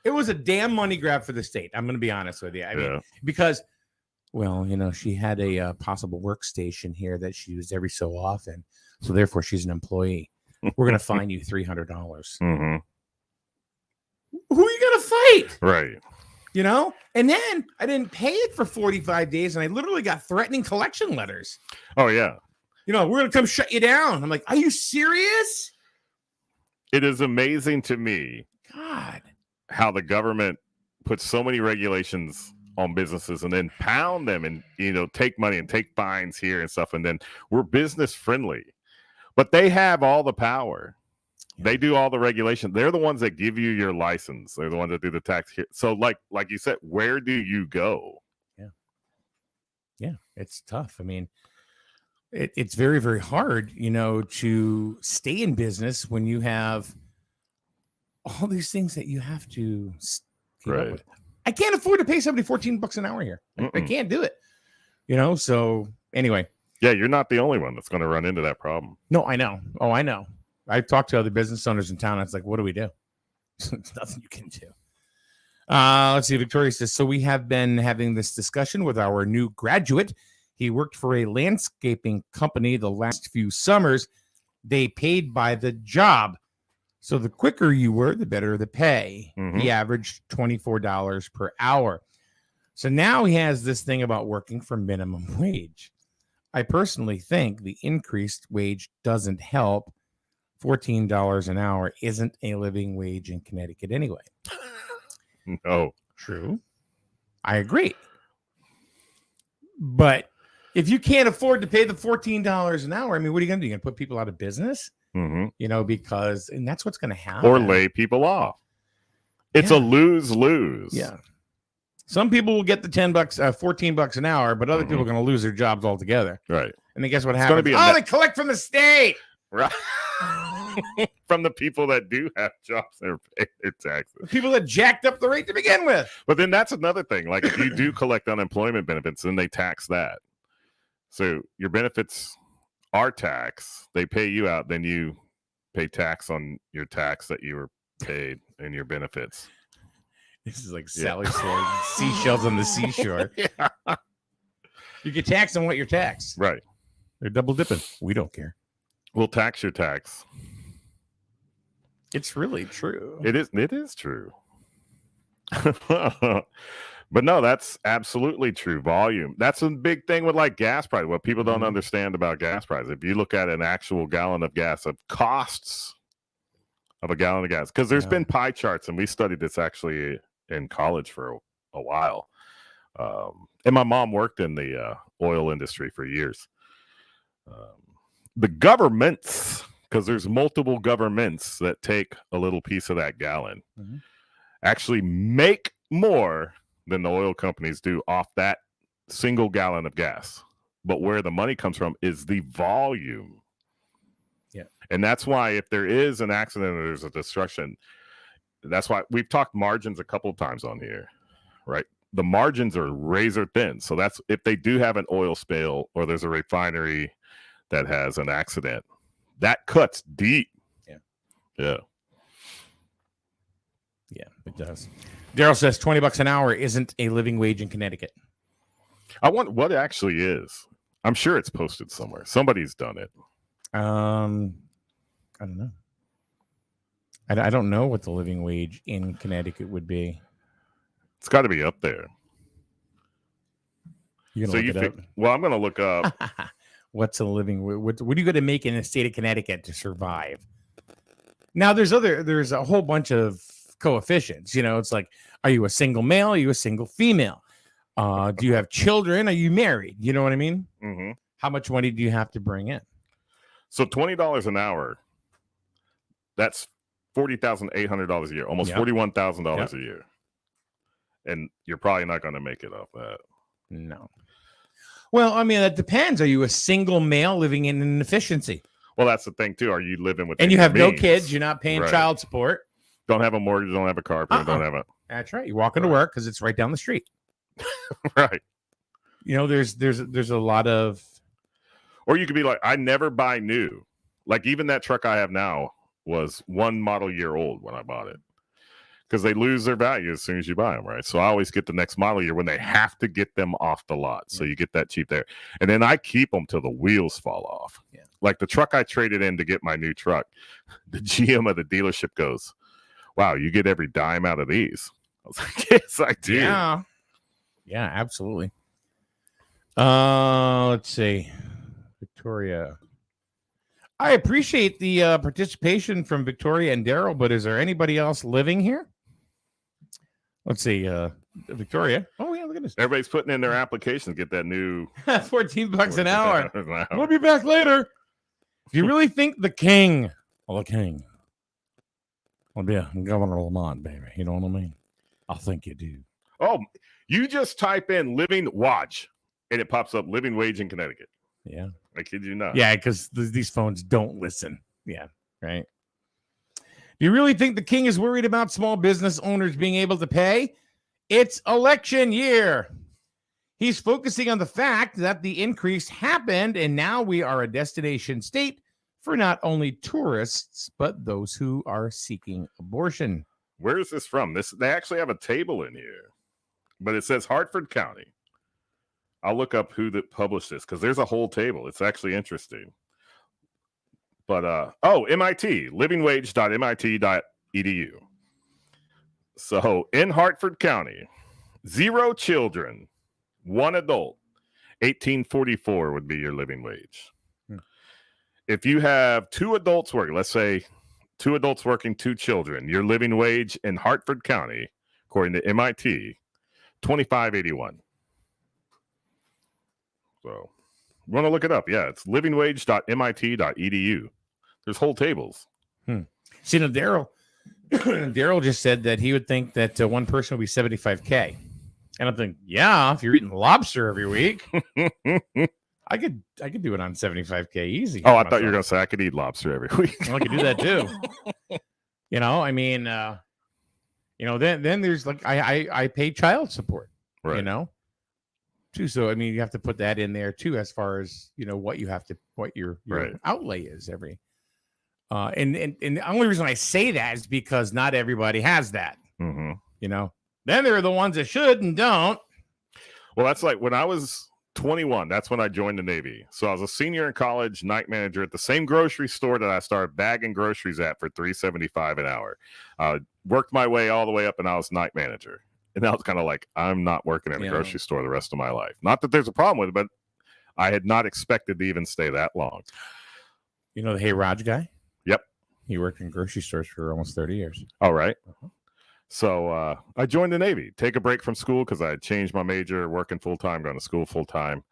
It was a damn money grab for the state. I'm going to be honest with you. I mean, because, well, she had a possible workstation here that she used every so often. So therefore, she's an employee. We're going to fine you $300. Who are you going to fight? Right. And then I didn't pay it for 45 days and I literally got threatening collection letters. Oh, yeah. We're going to come shut you down. I'm like, are you serious? It is amazing to me, God, how the government puts so many regulations on businesses and then pound them and, take money and take fines here and stuff. And then we're business friendly, but they have all the power. They do all the regulation. They're the ones that give you your license. They're the ones that do the tax. So like you said, where do you go? Yeah, it's tough. I mean, it's very, very hard, to stay in business when you have all these things that you have to keep up with. I can't afford to pay somebody $14 an hour here. I can't do it. So anyway. Yeah, you're not the only one that's going to run into that problem. No, I know. Oh, I know. I've talked to other business owners in town. It's like, what do we do? There's nothing you can do. Let's see. Victoria says, so we have been having this discussion with our new graduate. He worked for a landscaping company the last few summers. They paid by the job. So the quicker you were, the better the pay. He averaged $24 per hour. So now he has this thing about working for minimum wage. I personally think the increased wage doesn't help. $14 an hour isn't a living wage in Connecticut anyway. No. True. I agree. But if you can't afford to pay the $14 an hour, I mean, what are you going to do? You're going to put people out of business? Because, and that's what's going to happen. Or lay people off. It's a lose-lose. Yeah. Some people will get the $14 an hour, but other people are going to lose their jobs altogether. Right. And then guess what happens? They collect from the state. Right. From the people that do have jobs that are paying their taxes. The people that jacked up the rate to begin with. But then that's another thing. Like if you do collect unemployment benefits, then they tax that. So your benefits are taxed. They pay you out. Then you pay tax on your tax that you were paid and your benefits. This is like Sally Sword, seashells on the seashore. You get taxed on what you're taxed. Right. They're double dipping. We don't care. We'll tax your tax. It's really true. It is true. But no, that's absolutely true. Volume. That's a big thing with like gas price. What people don't understand about gas price. If you look at an actual gallon of gas, of costs of a gallon of gas, because there's been pie charts, and we studied this actually in college for a while. And my mom worked in the oil industry for years. The governments, because there's multiple governments that take a little piece of that gallon, actually make more than the oil companies do off that single gallon of gas. But where the money comes from is the volume Yeah. And that's why if there is an accident or there's a destruction, that's why we've talked margins a couple of times on here, right? The margins are razor thin. So that's if they do have an oil spill or there's a refinery that has an accident, that cuts deep. Yeah. Yeah. Yeah, it does. Daryl says $20 an hour isn't a living wage in Connecticut. I want what it actually is. I'm sure it's posted somewhere. Somebody's done it. I don't know. I don't know what the living wage in Connecticut would be. It's got to be up there. You So gonna you look it think? Well, I'm going to look up. up? What's a living? What are you going to make in the state of Connecticut to survive? Now, there's a whole bunch of coefficients. You know, it's like, are you a single male? Are you a single female? Do you have children? Are you married? You know what I mean? Mhm. How much money do you have to bring in? So $20 an hour. That's $40,800 a year, almost Yep. $41,000 Yep. a year, and you're probably not going to make it off that. No. Well, I mean, that depends. Are you a single male living in an efficiency? Well, that's the thing too. Are you living with? And you have no kids. You're not paying Right. child support. Don't have a mortgage. Don't have a car payment. Don't have a That's right. You walk into work because it's right down the street. right. You know, there's a lot of Or you could be like, I never buy new. Like even that truck I have now was 1 model year old when I bought it, because they lose their value as soon as you buy them, right? So I always get the next model year when they have to get them off the lot. So you get that cheap there. And then I keep them till the wheels fall off. Yeah. Like the truck I traded in to get my new truck, the GM of the dealership goes, wow, you get every dime out of these. I was like, yes, I do. Yeah, absolutely. Let's see. Victoria. I appreciate the participation from Victoria and Daryl, but is there anybody else living here? Let's see. Victoria. Oh, yeah, look at this. Everybody's putting in their application to get that new $14 an hour. $14 We'll be back later. Do you really think the king, well, the king, will be a Governor Lamont, baby? You know what I mean? I think you do. Oh, you just type in living watch and it pops up living wage in Connecticut. Yeah. I kid you not. Yeah, because these phones don't listen. Yeah, right. Do you really think the king is worried about small business owners being able to pay? It's election year. He's focusing on the fact that the increase happened, and now we are a destination state for not only tourists, but those who are seeking abortion. Where is this from? They actually have a table in here, but it says Hartford County. I'll look up who that published this because there's a whole table. It's actually interesting. But MIT, livingwage.mit.edu. So in Hartford County, 0 children, 1 adult, $18.44 would be your living wage. If you have 2 adults working, let's say 2 adults working, 2 children, your living wage in Hartford County, according to MIT, $25.81. So you want to look it up. Yeah, it's livingwage.mit.edu. There's whole tables. See, now Daryl just said that he would think that one person would be $75K. And I'm thinking, yeah, if you're eating lobster every week, I could do it on $75K easy. Oh, I thought you were going to say I could eat lobster every week. Well, I could do that too. You know, I mean, then there's like I pay child support. Right. You know, too. So I mean, you have to put that in there too, as far as what your Right. outlay is every. And the only reason I say that is because not everybody has that. Mm-hmm. You know, then there are the ones that should and don't. Well, that's like when I was 21, that's when I joined the Navy. So I was a senior in college, night manager at the same grocery store that I started bagging groceries at for $3.75 an hour. Worked my way all the way up, and I was night manager. And I was kind of like, I'm not working at a grocery store the rest of my life. Not that there's a problem with it, but I had not expected to even stay that long. You know the Hey Raj guy? Yep. He worked in grocery stores for almost 30 years. All right. So I joined the Navy, take a break from school because I had changed my major, working full time, going to school full time.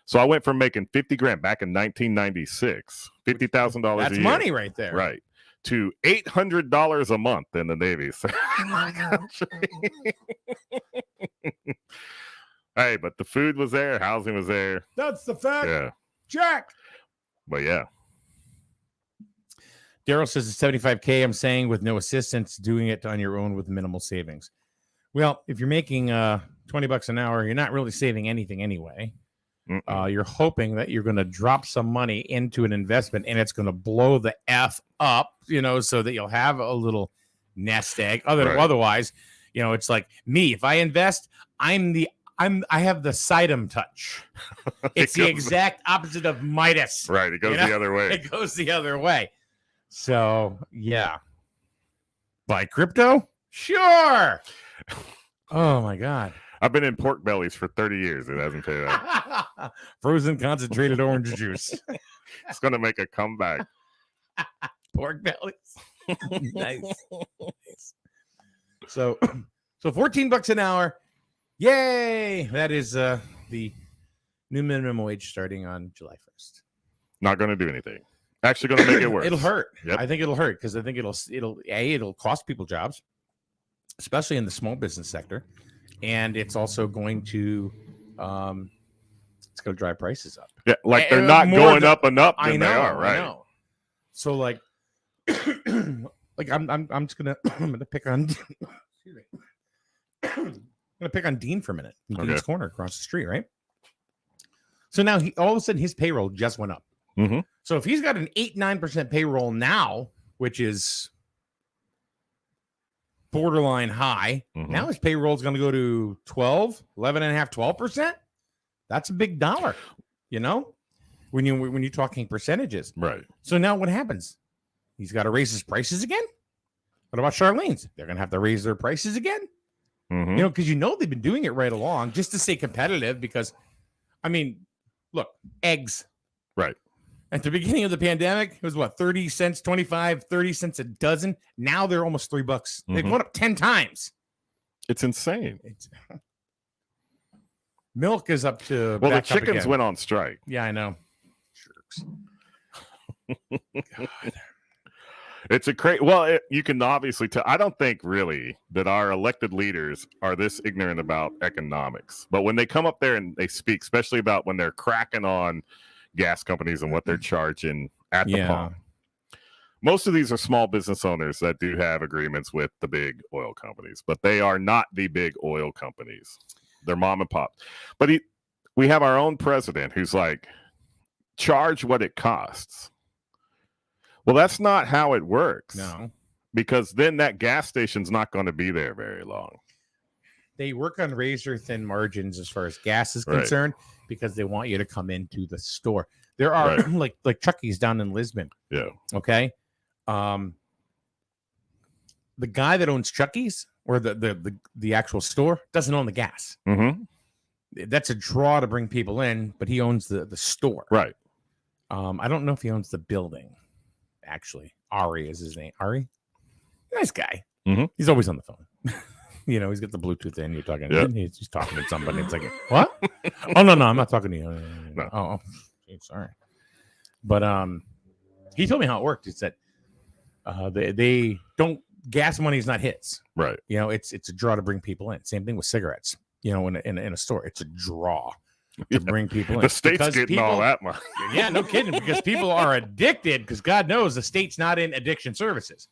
So I went from making $50,000 back in 1996, $50,000 a year. That's money right there. Right. To $800 a month in the Navy. Hey, but the food was there, housing was there. That's the fact. Yeah. Jack. But yeah. Daryl says it's 75K. I'm saying with no assistance, doing it on your own with minimal savings. Well, if you're making $20 an hour, you're not really saving anything anyway. You're hoping that you're going to drop some money into an investment and it's going to blow the F up, so that you'll have a little nest egg. Otherwise, it's like me. If I invest, I have the Sidem touch. It's the exact opposite of Midas. Right. It goes the other way. It goes the other way. So, yeah. Buy crypto? Sure. Oh, my God. I've been in pork bellies for 30 years. It hasn't paid out. Frozen concentrated orange juice. It's going to make a comeback. Pork bellies. Nice. So $14 an hour. Yay. That is the new minimum wage starting on July 1st. Not going to do anything. Actually going to make it worse. It'll hurt. Yep. I think it'll hurt because I think it'll cost people jobs, especially in the small business sector. And it's also going to it's going to drive prices up. Yeah, like they're not going up and up. I know, they are, right? I know. So like I'm just gonna pick on excuse me. I'm gonna pick on Dean for a minute. Dean's Corner across the street, right? So now all of a sudden his payroll just went up. Mm-hmm. So if he's got an 8-9% payroll now, which is borderline high, now his payroll is going to go to 12%. That's a big dollar, when you're talking percentages. Right. So now what happens? He's got to raise his prices again. What about Charlene's? They're going to have to raise their prices again. Because they've been doing it right along just to stay competitive. Because, look, eggs. Right. At the beginning of the pandemic, it was 30 cents, 30 cents a dozen. Now they're almost $3. They've gone up 10 times. It's insane. Milk is up to. Well, the chickens went on strike. Yeah, I know. Jerks. It's a crazy. Well, you can obviously tell. I don't think really that our elected leaders are this ignorant about economics. But when they come up there and they speak, especially about when they're cracking on gas companies and what they're charging at the pump. Most of these are small business owners that do have agreements with the big oil companies, but they are not the big oil companies. They're mom and pop. But we have our own president who's like, charge what it costs. Well, that's not how it works. No. Because then that gas station's not going to be there very long. They work on razor thin margins as far as gas is concerned because they want you to come into the store. There are like Chucky's down in Lisbon. Yeah. Okay. The guy that owns Chucky's or the actual store doesn't own the gas. Mm-hmm. That's a draw to bring people in, but he owns the store. Right. I don't know if he owns the building. Actually, Ari is his name. Ari, nice guy. Mm-hmm. He's always on the phone. He's got the Bluetooth in. You're talking. Yep. He's talking to somebody. It's like, what? Oh no, I'm not talking to you. No. Oh, sorry. But he told me how it worked. He said they don't. Gas money is not his. Right. It's a draw to bring people in. Same thing with cigarettes. In a store, it's a draw to bring people in. The state's because getting all that money. Yeah, no kidding. Because people are addicted. Because God knows the state's not in addiction services.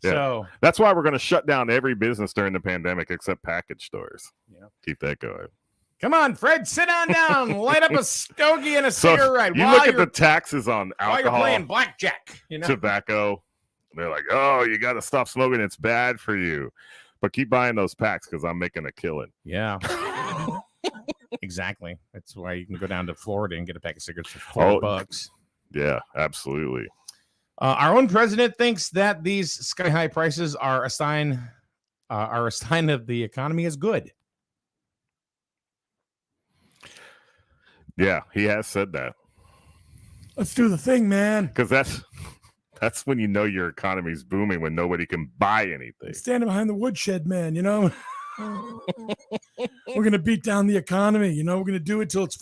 Yeah. So that's why we're going to shut down every business during the pandemic except package stores. Yeah. Keep that going. Come on, Fred, sit on down. Light up a stogie and a cigarette. You look at the taxes on alcohol. While you're playing blackjack. Tobacco. They're like, oh, you got to stop smoking. It's bad for you. But keep buying those packs because I'm making a killing. Yeah. Exactly. That's why you can go down to Florida and get a pack of cigarettes for $4. Yeah, absolutely. Our own president thinks that these sky-high prices are a sign of the economy is good. Yeah, he has said that. Let's do the thing, man. Because that's when you know your economy's booming, when nobody can buy anything. Standing behind the woodshed, man, We're going to beat down the economy. We're going to do it till it's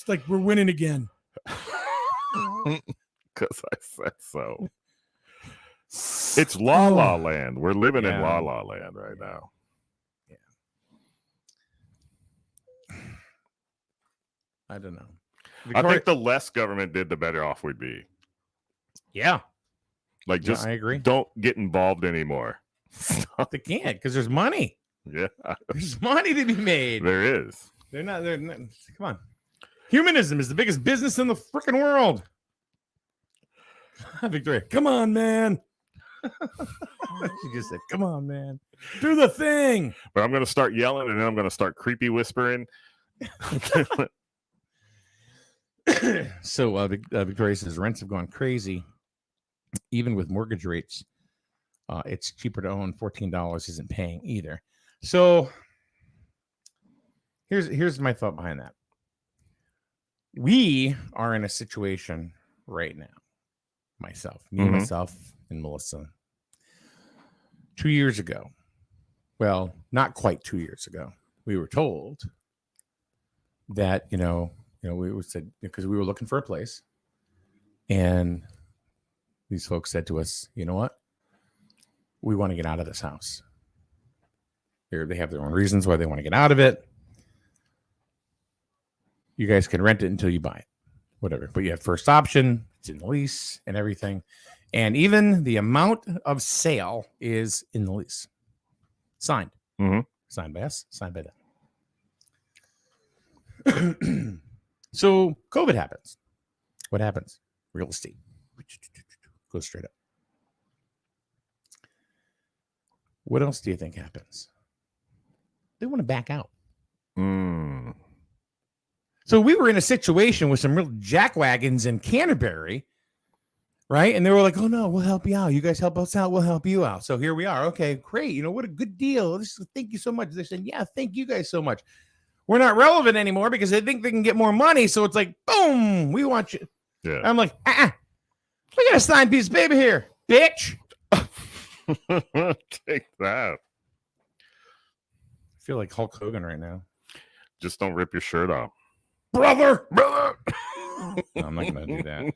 like we're winning again. Because I said so. It's La La Land. We're living in La La Land right now. Yeah. I don't know. I think the less government did, the better off we'd be. Yeah. Like, Yeah, just I agree. don't get involved anymore. They can't because there's money. Yeah, There's money to be made. there is. They're not. Come on. Humanism is the biggest business in the freaking world. Victoria, come on, man. She just said, "Come on, man, do the thing." But I'm going to start yelling, and then I'm going to start creepy whispering. So Victoria says rents have gone crazy, even with mortgage rates. It's cheaper to own. $14 isn't paying either. So here's my thought behind that. We are in a situation right now. Myself, and Melissa. 2 years ago, well, not quite 2 years ago, we were told that we said because we were looking for a place, and these folks said to us, "You know what? We want to get out of this house." They have their own reasons why they want to get out of it. You guys can rent it until you buy it, whatever. But you have first option. It's in the lease and everything. And even the amount of sale is in the lease. Signed. Mm-hmm. Signed by us, signed by them. So COVID happens. What happens? Real estate goes straight up. What else do you think happens? They want to back out. Mm. So we were in a situation with some real jackwagons in Canterbury, right? And they were like, "Oh no, we'll help you out. You guys help us out, we'll help you out." So here we are. Okay, great. What a good deal. Thank you so much. They said, "Yeah, thank you guys so much." We're not relevant anymore because they think they can get more money. So it's like, boom, we want you. Yeah. I'm like, we got a signed piece of paper here, bitch. Take that. I feel like Hulk Hogan right now. Just don't rip your shirt off. Brother. No, I'm not going to do that.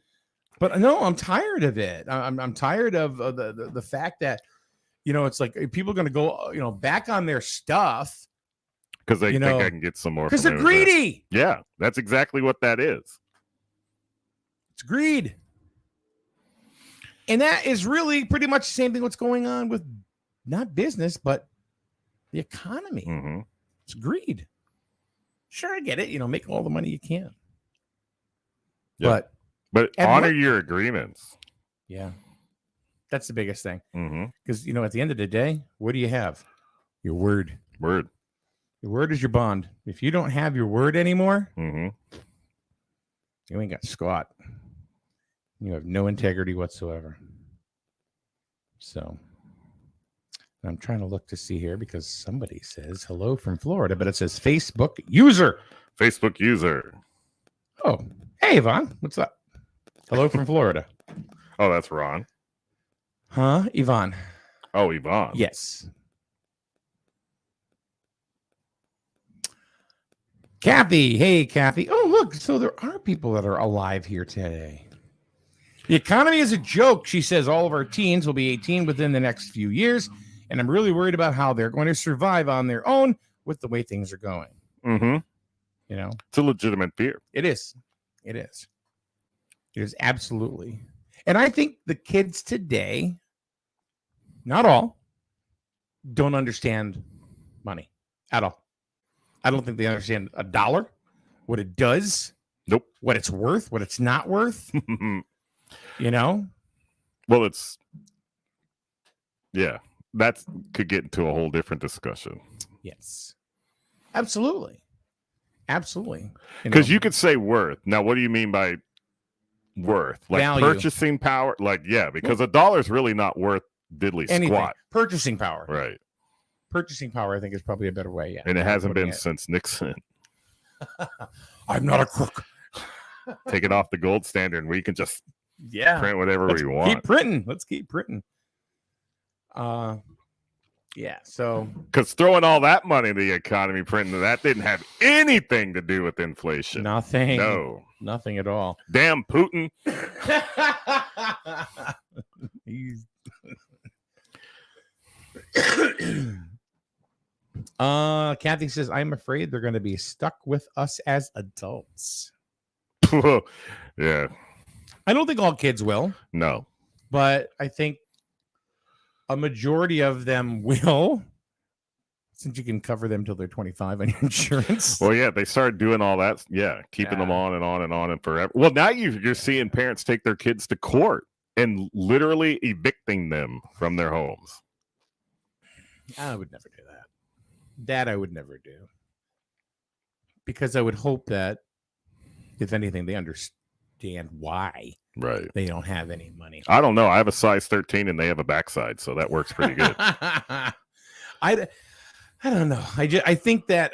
But no, I'm tired of it. I'm tired of the fact that, it's like people are going to go, back on their stuff. Because they think I can get some more. Because they're greedy. Yeah, that's exactly what that is. It's greed. And that is really pretty much the same thing what's going on with not business, but the economy. Mm-hmm. It's greed. Sure, I get it. Make all the money you can. Yeah. But honor your agreements. Yeah. That's the biggest thing. Because, at the end of the day, what do you have? Your word. Word. Your word is your bond. If you don't have your word anymore, mm-hmm. you ain't got squat. You have no integrity whatsoever. So I'm trying to look to see here because somebody says hello from Florida, but it says Facebook user. Facebook user. Oh, hey, Yvonne. What's up? Hello from Florida. Oh, that's Ron. Huh? Yvonne. Oh, Yvonne. Yes. Kathy. Hey, Kathy. Oh, look. So there are people that are alive here today. The economy is a joke. She says all of our teens will be 18 within the next few years. And I'm really worried about how they're going to survive on their own with the way things are going. Mm-hmm. It's a legitimate fear. It is. It is. It is absolutely. And I think the kids today, not all, don't understand money at all. I don't think they understand a dollar, what it does. Nope. What it's worth, what it's not worth. Well, that could get into a whole different discussion. Yes, absolutely. Because you could say worth. Now, what do you mean by worth? Like value. Purchasing power? Because a dollar is really not worth diddly squat. Purchasing power. Right. Purchasing power, I think, is probably a better way. Yeah. And it hasn't been since Nixon. I'm not a crook. Take it off the gold standard and we can just print whatever we want. Keep printing. Let's keep printing. So because throwing all that money in the economy, printing that didn't have anything to do with inflation. Nothing. No. Nothing at all. Damn Putin. Kathy says, I'm afraid they're going to be stuck with us as adults. Yeah. I don't think all kids will. No. but I think a majority of them will, since you can cover them till they're 25 on your insurance. Well, yeah, they started doing all that. Yeah, keeping them on and on and on and forever. Well, now you're seeing parents take their kids to court and literally evicting them from their homes. I would never do that. That I would never do. Because I would hope that, if anything, they understand why Right. they don't have any money. I don't know. I have a size 13 and they have a backside, so that works pretty good. I don't know. I think that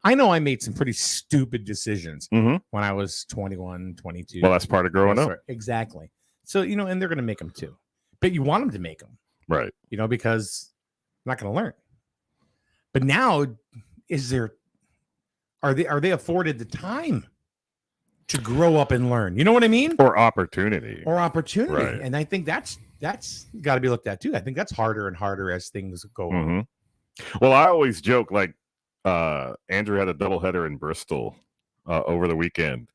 I know I made some pretty stupid decisions Mhm. when I was 21, 22. Well, that's part of growing up. Exactly. So, and they're going to make them too. But you want them to make them, Right. because I'm not going to learn. But now, are they afforded the time to grow up and learn? You know what I mean? Or opportunity. Right. And I think that's got to be looked at too. I think that's harder and harder as things go on. Mhm. Well, I always joke like Andrew had a doubleheader in Bristol over the weekend,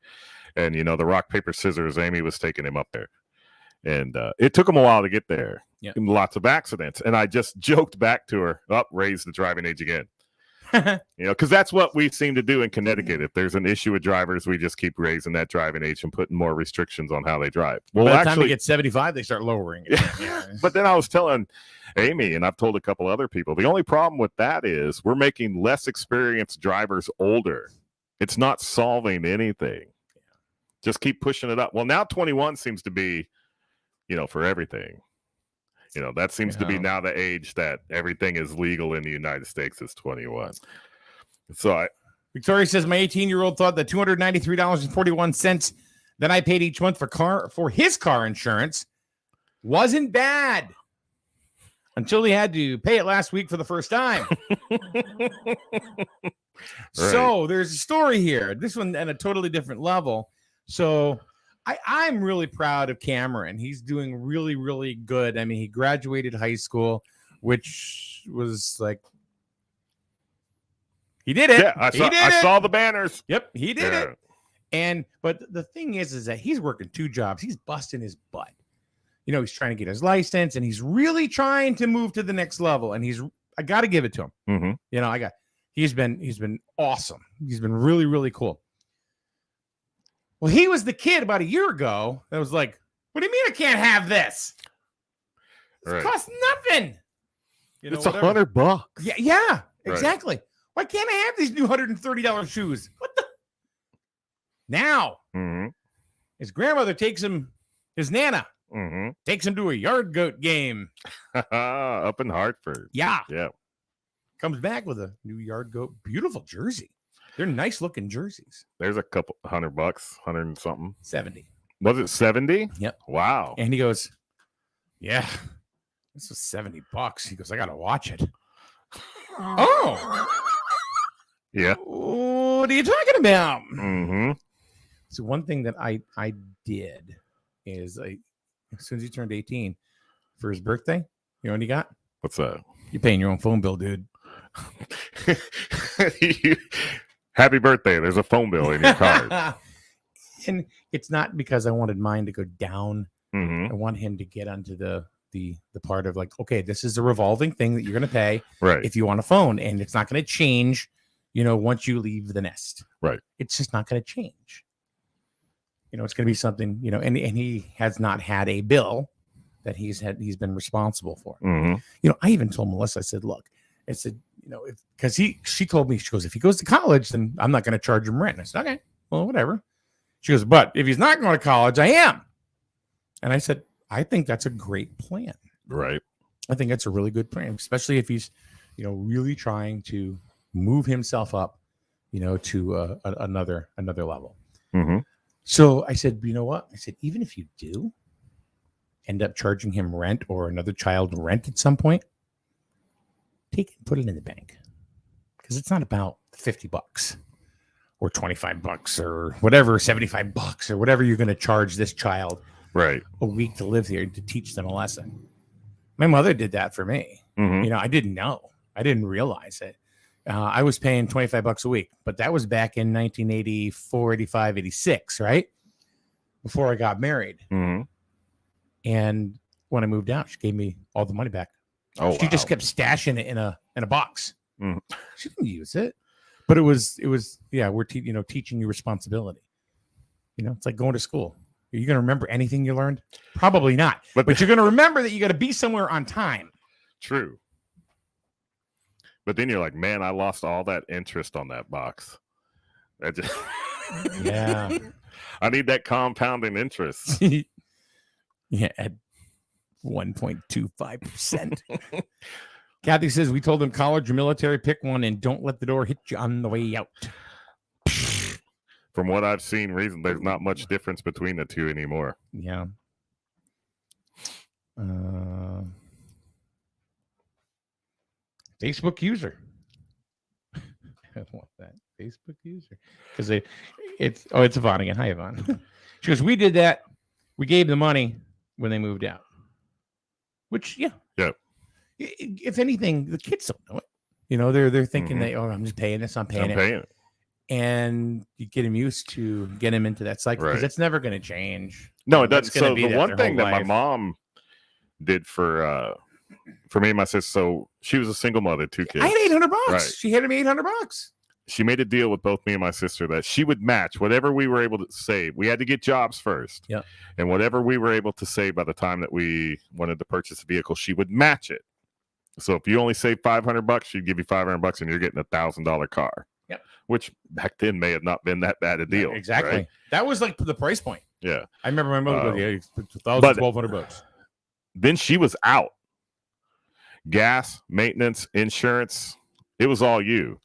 and the rock paper scissors. Amy was taking him up there, and it took him a while to get there. Yeah. And lots of accidents, and I just joked back to her, raise the driving age again. Because that's what we seem to do in Connecticut. If there's an issue with drivers, we just keep raising that driving age and putting more restrictions on how they drive. Well, By the time actually, they get 75, they start lowering it. Yeah. but then I was telling Amy, and I've told a couple other people, the only problem with that is we're making less experienced drivers older. It's not solving anything. Just keep pushing it up. Well, now 21 seems to be, for everything. That seems to be now the age that everything is legal in the United States is 21. So Victoria says my 18-year-old thought that $293.41 that I paid each month for his car insurance wasn't bad until he had to pay it last week for the first time. So there's a story here. This one at a totally different level. So I'm really proud of Cameron. He's doing really, really good. I mean, he graduated high school, which was like, he did it. yeah, I saw the banners. Yep, he did Yeah. it. But the thing is that he's working 2 jobs. He's busting his butt. He's trying to get his license, and he's really trying to move to the next level. And I got to give it to him. Mm-hmm. He's been awesome. He's been really, really cool. Well, he was the kid about a year ago that was like, "What do you mean I can't have this? It Right. costs nothing. It's whatever." $100. Yeah, exactly. Why can't I have these new $130 shoes? What the? Now, Mm-hmm. his grandmother takes him, his Nana Mm-hmm. takes him to a yard goat game. Up in Hartford. Yeah. Yeah. Comes back with a new yard goat, beautiful jersey. They're nice looking jerseys. There's a couple $100, 100 and something. 70. Was it 70? Yep. Wow. And he goes, "Yeah, this was $70." He goes, "I got to watch it." Oh, Yeah. what are you talking about? Mm-hmm. So one thing that I did is as soon as he turned 18 for his birthday, you know what he got? What's that? You're paying your own phone bill, dude. Happy birthday. There's a phone bill in your card. And it's not because I wanted mine to go down. Mm-hmm. I want him to get onto the part of like, okay, this is a revolving thing that you're going to pay Right. if you want a phone, and it's not going to change, once you leave the nest. Right. It's just not going to change. It's going to be something, and he has not had a bill that he's been responsible for. Mm-hmm. I even told Melissa, I said, look, I said, because she told me, she goes, if he goes to college, then I'm not going to charge him rent. I said, okay, well, whatever. She goes, but if he's not going to college, I am. And I said, I think that's a great plan. Right. I think that's a really good plan, especially if he's, really trying to move himself up, to another level. Mm-hmm. So I said, you know what? I said, even if you do end up charging him rent or another child rent at some point, take it and put it in the bank, because it's not about $50 or $25 or whatever, $75 or whatever you're going to charge this child Right. a week to live here to teach them a lesson. My mother did that for me. Mm-hmm. I didn't know. I didn't realize it. I was paying $25 a week, but that was back in 1984, 85, 86, right? Before I got married. Mm-hmm. And when I moved out, she gave me all the money back. Oh, She just wow. kept stashing it in a box. Mm. She didn't use it, but it was yeah. We're teaching you responsibility. It's like going to school. Are you going to remember anything you learned? Probably not. But But you're going to remember that you got to be somewhere on time. True. But then you're like, man, I lost all that interest on that box. That just Yeah. I need that compounding interest. Yeah, at 1.25%. Kathy says we told them college or military, pick one and don't let the door hit you on the way out. From what I've seen recently, there's not much difference between the two anymore. Yeah. Facebook user. I want that Facebook user because it's Yvonne again. Hi, Yvonne. She goes, we did that. We gave the money when they moved out. Which, yeah. If anything, the kids don't know it. They're thinking that, I'm just paying this. I'm paying it. And you get them used to get them into that cycle because Right. it's never going to change. No, it That's doesn't. gonna So be the that one their thing whole that my life. mom did for me and my sister, so she was a single mother, 2 kids. I had $800. Right. She handed me $800. She made a deal with both me and my sister that she would match whatever we were able to save. We had to get jobs first. Yep. And whatever we were able to save by the time that we wanted to purchase a vehicle, she would match it. So if you only save $500, she'd give you $500 and you're getting a $1,000 car. Yep. Which back then may have not been that bad a deal. Exactly. right? That was like the price point. Yeah. I remember my mother Um, going, but- $1,200. Then she was out. Gas, maintenance, insurance, it was all you.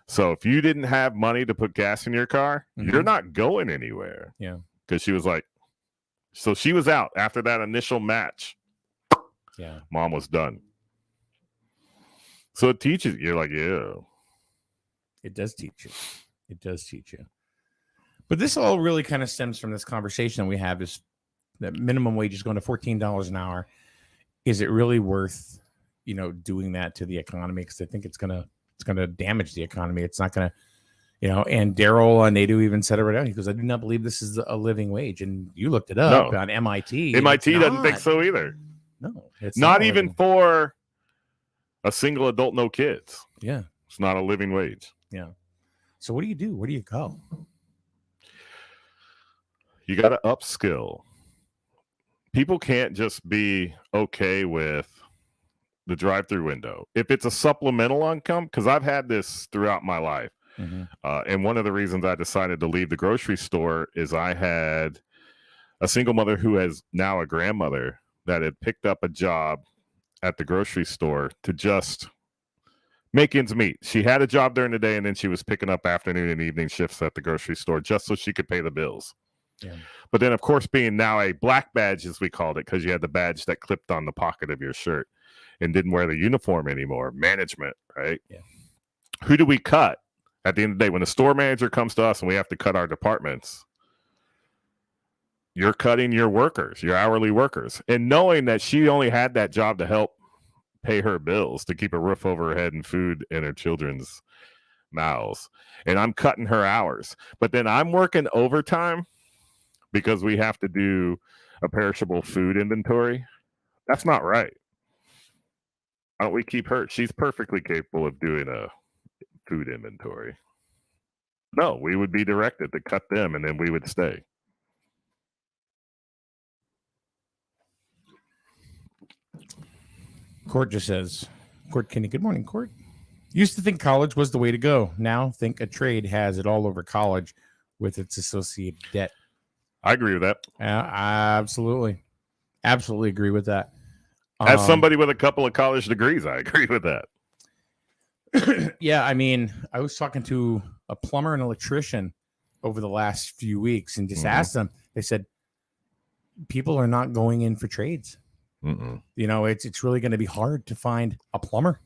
So if you didn't have money to put gas in your car, you're not going anywhere. Yeah. Because she was like, so she was out after that initial match. Yeah. Mom was done. So it teaches you're like, yeah. It does teach you. It does teach you. But this all really kind of stems from this conversation that we have is that minimum wage is going to $14 an hour. Is it really worth, doing that to the economy? Because I think it's gonna damage the economy. It's not gonna, and Daryl on Nadu even said it right out. He goes, I do not believe this is a living wage. And you looked it up No. on MIT. MIT It's doesn't think not. so either. No, it's Not a even living- for a single adult, no kids. Yeah. It's not a living wage. Yeah. So what do you do? Where do you go? You got to upskill. People can't just be okay with the drive-through window. If it's a supplemental income, because I've had this throughout my life. And one of the reasons I decided to leave the grocery store is I had a single mother who is now a grandmother that had picked up a job at the grocery store to just make ends meet. She had a job during the day and then she was picking up afternoon and evening shifts at the grocery store just so she could pay the bills. Yeah. But then, of course, being now a black badge, as we called it, because you had the badge that clipped on the pocket of your shirt and didn't wear the uniform anymore, management, right? Yeah. Who do we cut? At the end of the day, when the store manager comes to us and we have to cut our departments, you're cutting your workers, your hourly workers. And knowing that she only had that job to help pay her bills, to keep a roof over her head and food in her children's mouths. And I'm cutting her hours. But then I'm working overtime because we have to do a perishable food inventory. That's not right. Why don't we keep her? She's perfectly capable of doing a food inventory. No, we would be directed to cut them and then we would stay. Court just says, Court Kinney, good morning, Court. Used to think college was the way to go. Now think a trade has it all over college with its associated debt. I agree with that. Absolutely. Absolutely agree with that. As somebody with a couple of college degrees, I agree with that. Yeah, I mean, I was talking to a plumber and electrician over the last few weeks and just asked them. They said people are not going in for trades. It's really going to be hard to find a plumber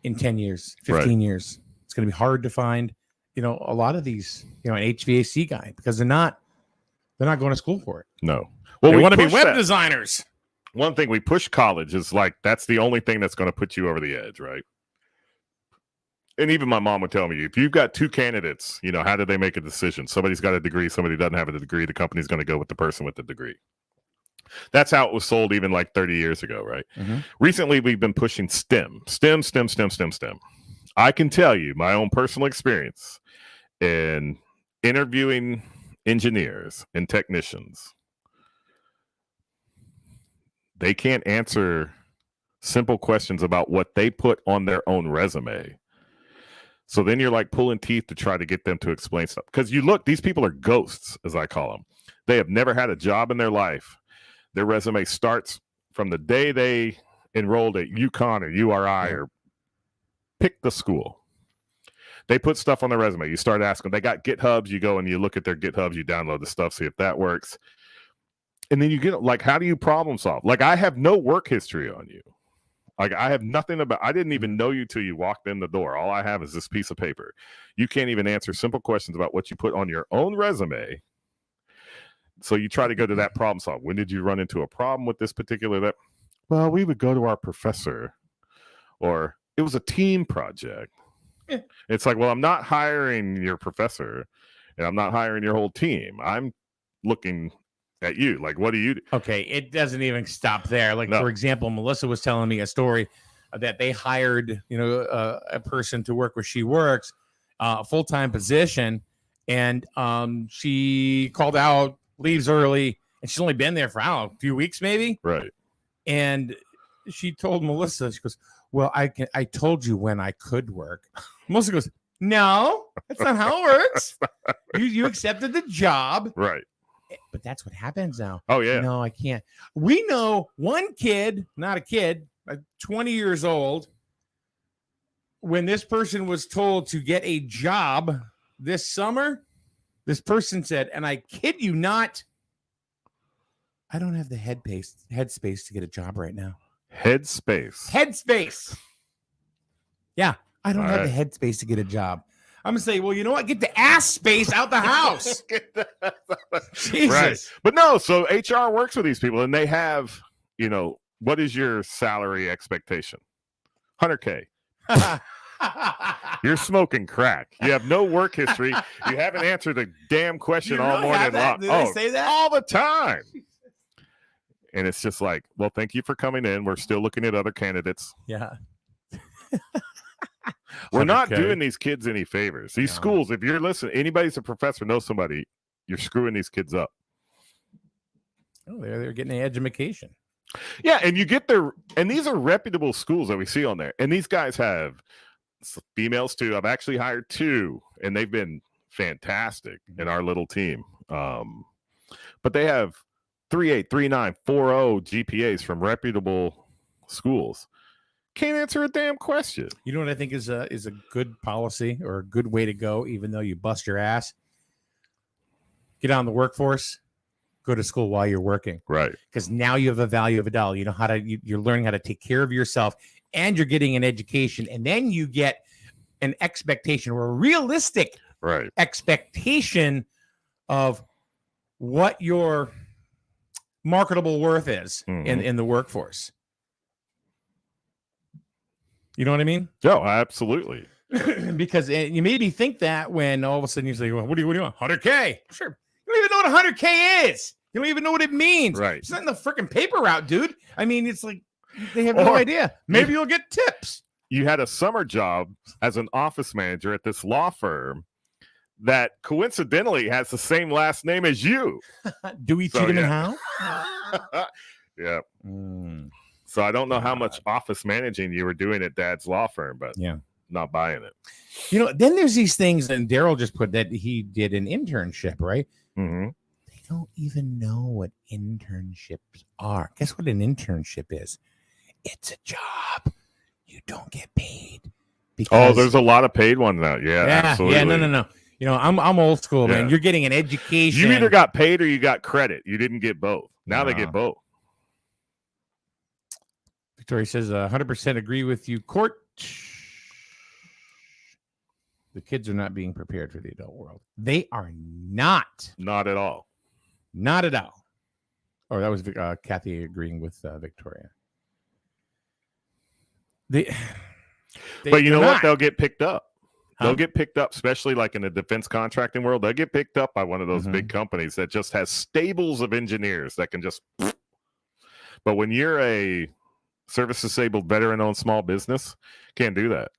in 10 years, 15 years. It's going to be hard to find, a lot of these, an HVAC guy because they're not going to school for it. No. Well, they we want to be push web that. designers. One thing we push college is like that's the only thing that's going to put you over the edge, right? And even my mom would tell me, if you've got two candidates, how do they make a decision? Somebody's got a degree, somebody doesn't have a degree. The company's going to go with the person with the degree. That's how it was sold even like 30 years ago, right? Mhm. Recently, we've been pushing STEM. I can tell you my own personal experience in interviewing engineers and technicians. They can't answer simple questions about what they put on their own resume. So then you're like pulling teeth to try to get them to explain stuff. Because you look, these people are ghosts, as I call them. They have never had a job in their life. Their resume starts from the day they enrolled at UConn or URI or pick the school. They put stuff on their resume. You start asking. They got GitHubs. You go and you look at their GitHubs. You download the stuff, see if that works. And then you get like, how do you problem solve? Like, I have no work history on you. Like, I have nothing about, I didn't even know you till you walked in the door. All I have is this piece of paper. You can't even answer simple questions about what you put on your own resume. So you try to go to that problem solve. When did you run into a problem with this particular, that? Well, we would go to our professor, or it was a team project. Yeah. It's like, well, I'm not hiring your professor and I'm not hiring your whole team. I'm looking at you. Like, what do you do? Okay, it doesn't even stop there. Like, No. for example, Melissa was telling me a story that they hired, a person to work where she works, a full-time position, and she called out, leaves early, and she's only been there for, I don't know, a few weeks maybe. Right. And she told Melissa, she goes, well, I told you when I could work. Melissa goes, no, that's not how it works. You accepted the job. Right. But that's what happens now. Oh, yeah. No, I can't. We know one kid, not a kid, 20 years old, when this person was told to get a job this summer, this person said, and I kid you not, I don't have the headspace to get a job right now. Headspace. Yeah, I don't have the headspace to get a job. I'm gonna say, well, you know what? Get the ass space out the house. Jesus. Right. But no, so HR works with these people and they have, what is your salary expectation? 100K. You're smoking crack. You have no work history. You haven't answered a damn question all morning long. Did they say that? All the time. And it's just like, well, thank you for coming in. We're still looking at other candidates. Yeah. We're not 100K. doing these kids any favors. These schools, if you're listening, anybody's a professor, knows somebody, you're screwing these kids up. Oh, they're getting an education. Yeah, and you get and these are reputable schools that we see on there. And these guys have females too. I've actually hired 2, and they've been fantastic in our little team. But they have 3.8, 3.9, 4.0 GPAs from reputable schools. Can't answer a damn question. You know what I think is a good policy or a good way to go, even though you bust your ass? Get on the workforce, go to school while you're working. Right. Because now you have a value of a dollar. You know how to, you're learning how to take care of yourself, and you're getting an education, and then you get an expectation or a realistic expectation of what your marketable worth is in the workforce. You know what I mean? No, absolutely. Because you made me think that when all of a sudden you say, well, what do you want? 100K. Sure. You don't even know what 100K is. You don't even know what it means. Right. It's not in the freaking paper route, dude. I mean, it's like they have no idea. Maybe you'll get tips. You had a summer job as an office manager at this law firm that coincidentally has the same last name as you. Do we cheat him in how? Yeah. So I don't know how much office managing you were doing at Dad's law firm, but not buying it. Then there's these things, and Daryl just put that he did an internship, right? Mm-hmm. They don't even know what internships are. Guess what an internship is? It's a job. You don't get paid. Oh, there's a lot of paid ones now. Yeah, absolutely. Yeah, no. I'm old school, man. You're getting an education. You either got paid or you got credit. You didn't get both. Now they get both. Victoria says 100% agree with you, Court. The kids are not being prepared for the adult world. They are not. Not at all. Not at all. Or that was Kathy agreeing with Victoria. But you know what? They'll get picked up. They'll get picked up, especially like in the defense contracting world. They'll get picked up by one of those big companies that just has stables of engineers that can just But when you're a service disabled veteran-owned small business, can't do that.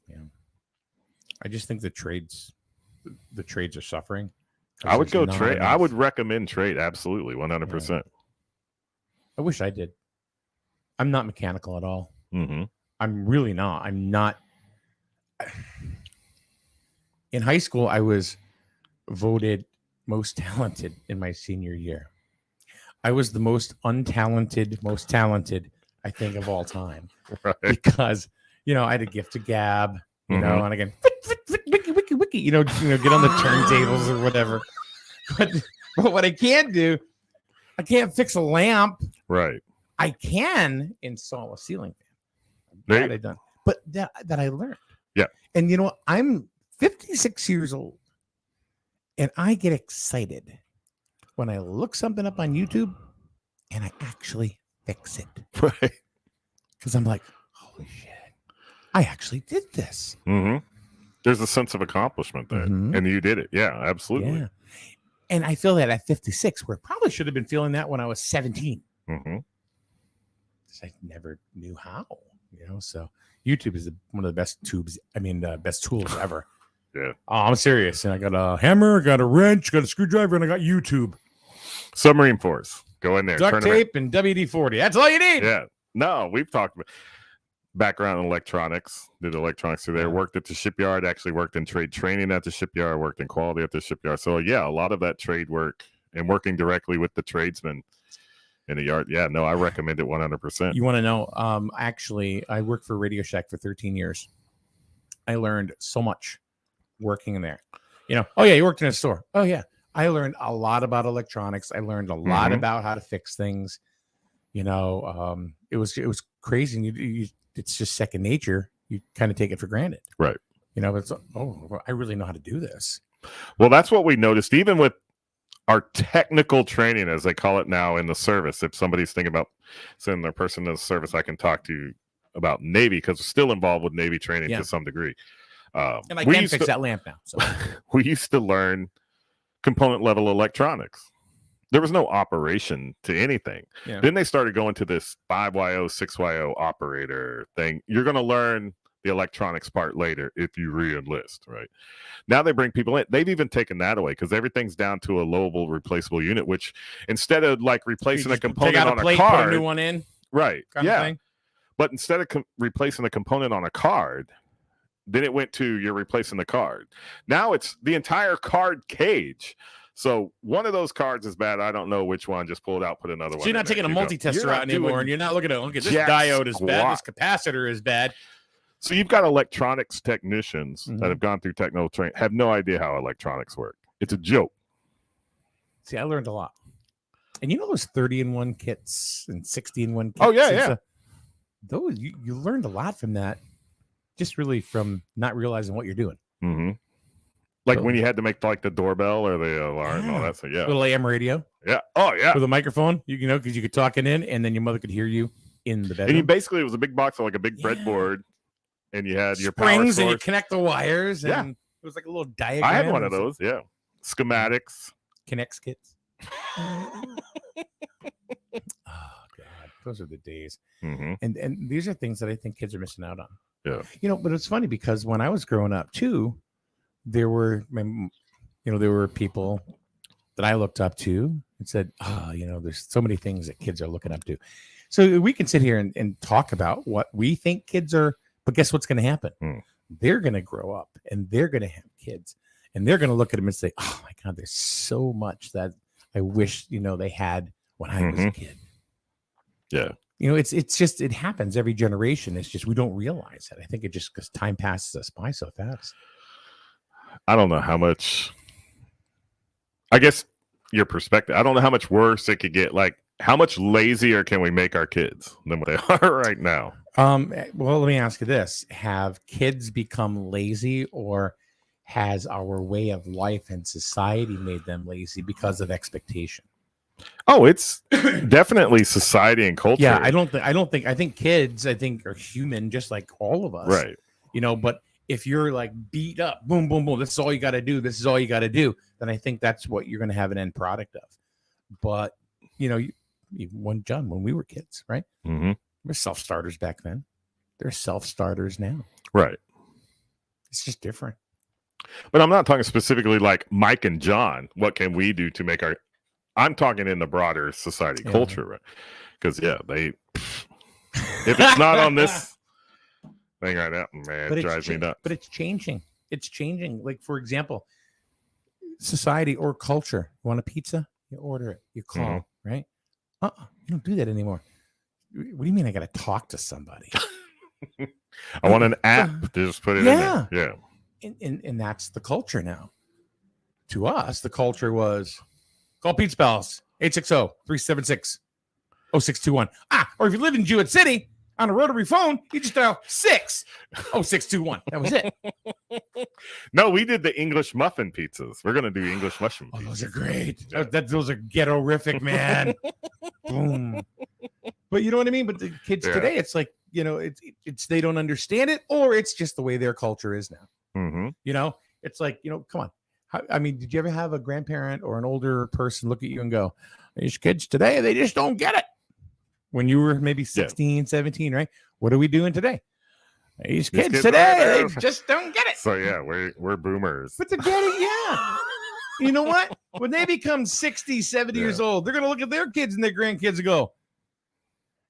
Yeah. I just think the trades are suffering. I would go There's not trade. I enough. would recommend trade. Absolutely. 100%. I wish I did. I'm not mechanical at all. Mm-hmm. I'm really not. I'm not. In high school, I was voted most talented in my senior year. I was the most untalented, most talented, I think, of all time. Right. Because, I had a gift of gab, Mhm. and again, wiki, get on the turntables or whatever. But what I can't do, I can't fix a lamp. Right. I can install a ceiling fan. There That you- I done, but that I learned. Yeah. And I'm 56 years old, and I get excited when I look something up on YouTube and I actually fix it Right. because I'm like, holy shit, I actually did this. Mm-hmm. There's a sense of accomplishment there, Mhm. and you did it. Yeah, absolutely. Yeah. And I feel that at 56, where I probably should have been feeling that when I was 17. Mm-hmm. 'Cause I never knew how, So YouTube is one of the best best tools ever. Yeah. Oh, I'm serious. And I got a hammer, got a wrench, got a screwdriver, and I got YouTube, Submarine Force. Go in there. duct turn 'em in. tape, and WD-40. That's all you need. Yeah. No, we've talked about background in electronics. Did electronics through there. Yeah. Worked at the shipyard. Actually worked in trade training at the shipyard. Worked in quality at the shipyard. So yeah, a lot of that trade work and working directly with the tradesmen in the yard. Yeah, no, I recommend it 100%. You want to know? Actually, I worked for Radio Shack for 13 years. I learned so much working in there. Oh yeah, you worked in a store. Oh yeah, I learned a lot about electronics. I learned a lot Mhm. about how to fix things. It was crazy. And it's just second nature. You kind of take it for granted, Right. It's I really know how to do this. Well, that's what we noticed, even with our technical training, as they call it now in the service. If somebody's thinking about sending their person to the service, I can talk to you about Navy because we're still involved with Navy training Yeah. to some degree. And I we can used fix to- that lamp now. So we used to learn component level electronics. There was no operation to anything. Yeah. Then they started going to this 5YO, 6YO operator thing. You're going to learn the electronics part later if you re-enlist, right? Now they bring people in. They've even taken that away because everything's down to a lowable replaceable unit, which instead of like replacing You a just take component out on a plate, a put a card, new one in, right? kind of Yeah. thing. But instead of replacing a component on a card, then it went to you're replacing the card. Now it's the entire card cage. So one of those cards is bad. I don't know which one. Just pull it out, put another one. So you're not in there, taking a you know? multi-tester You're out not anymore, doing and you're not looking at this jack diode is bad, this squat. capacitor is bad. So you've got electronics technicians Mhm. that have gone through techno train, have no idea how electronics work. It's a joke. See, I learned a lot. And those 30-in-1 kits and 60-in-1 kits? Oh, yeah, and yeah. stuff? Those you learned a lot from that, just really from not realizing what you're doing. Mm-hmm. Like So- when you had to make like the doorbell or the alarm and all Yeah. that. So yeah, Little AM radio yeah. Oh yeah. with a microphone, because you could talk it in, and then your mother could hear you in the And bedroom. you basically, it was a big box of like a big Yeah. breadboard, and you had your power Springs, and you source. connect the wires, Yeah. and it was like a little diagram. I had one of and those. Yeah, schematics. Connects kits. Oh God, those are the days. Mm-hmm. And these are things that I think kids are missing out on. Yeah. But it's funny because when I was growing up too, there were people that I looked up to and said, there's so many things that kids are looking up to. So we can sit here and talk about what we think kids are, but guess what's going to happen? They're going to grow up and they're going to have kids and they're going to look at them and say, oh my God, there's so much that I wish, they had when I was a kid. Yeah. It's just, it happens every generation. It's just, we don't realize it. I think it just, because time passes us by so fast. I don't know how much. I guess your perspective. I don't know how much worse it could get. Like, how much lazier can we make our kids than what they are right now? Well, let me ask you this: have kids become lazy, or has our way of life and society made them lazy because of expectation? Oh, it's definitely society and culture. Yeah, I think kids, are human just like all of us. Right. But if you're like beat up, boom, boom, boom, this is all you got to do. This is all you got to do. Then I think that's what you're going to have an end product of. But, even when we were kids, right? Mm-hmm. We're self-starters back then. They're self-starters now. Right. It's just different. But I'm not talking specifically like Mike and John. What can we do to make our? I'm talking in the broader society culture, right? Because they. If it's not on this thing right now, man, it drives me nuts. But it's changing. It's changing. Like, for example, society or culture. You want a pizza? You order it. You call, right? You don't do that anymore. What do you mean I got to talk to somebody? I want an app to just put it in there. Yeah. And that's the culture now. To us, the culture was call Pete's Pals, 860-376-0621. Or if you live in Jewett City, on a rotary phone, you just dial 60621. That was it. No, we did the English muffin pizzas. We're gonna do English mushroom. Oh, pizzas. those are great. Yeah. Those are ghetto-rific, man. Boom. But you know what I mean? But the kids today, it's like, it's they don't understand it, or it's just the way their culture is now. Mm-hmm. It's like, come on. Did you ever have a grandparent or an older person look at you and go, these kids today, they just don't get it? When you were maybe 16, 17, right? What are we doing today? These kids today, they just don't get it. So yeah, we're boomers. But they're getting, You know what? When they become 60, 70 years old, they're going to look at their kids and their grandkids and go,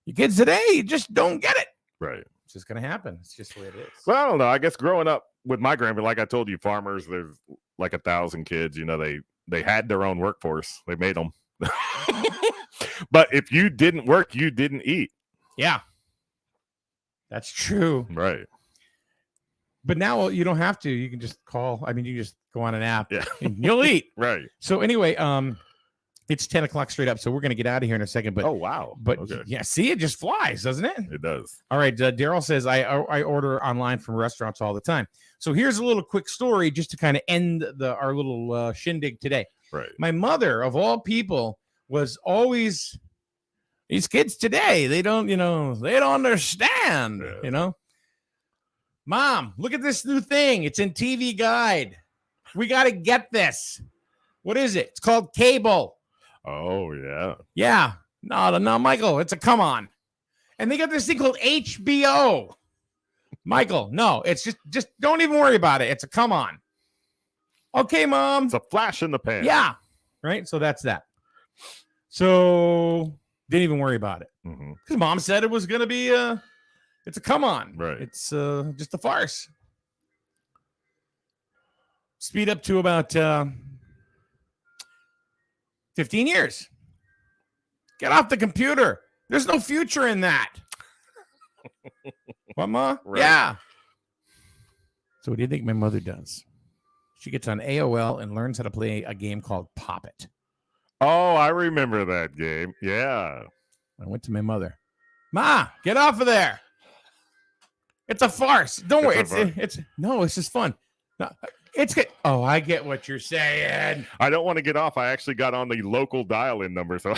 you kids today, you just don't get it. Right. It's just going to happen. It's just the way it is. Well, I don't know. I guess growing up with my grandpa, like I told you, farmers, there's like 1,000 kids, they had their own workforce. They made them. But if you didn't work, you didn't eat. Yeah. That's true. Right. But now you don't have to. You can just call. You can just go on an app and you'll eat. Right. So anyway, it's 10 o'clock straight up. So we're going to get out of here in a second. But wow. But okay. yeah, see, it just flies, doesn't it? It does. All right. Daryl says I order online from restaurants all the time. So here's a little quick story just to kind of end our little shindig today. Right. My mother, of all people, was always, these kids today, they don't understand, Mom, look at this new thing. It's in TV Guide. We got to get this. What is it? It's called cable. Oh, yeah. Yeah. No, Michael, it's a come on. And they got this thing called HBO. Michael, no, it's just don't even worry about it. It's a come on. Okay, Mom. It's a flash in the pan. Yeah. Right. So that's that. So didn't even worry about it because Mom said it was going to be it's a come on. Right. It's just a farce. Speed up to about 15 years. Get off the computer. There's no future in that. What, Ma? Right. Yeah. So what do you think my mother does? She gets on AOL and learns how to play a game called Pop It. Oh, I remember that game. Yeah. I went to my mother. Ma, get off of there. It's a farce. Don't worry. It's just fun. No, it's good. Oh, I get what you're saying. I don't want to get off. I actually got on the local dial-in number. So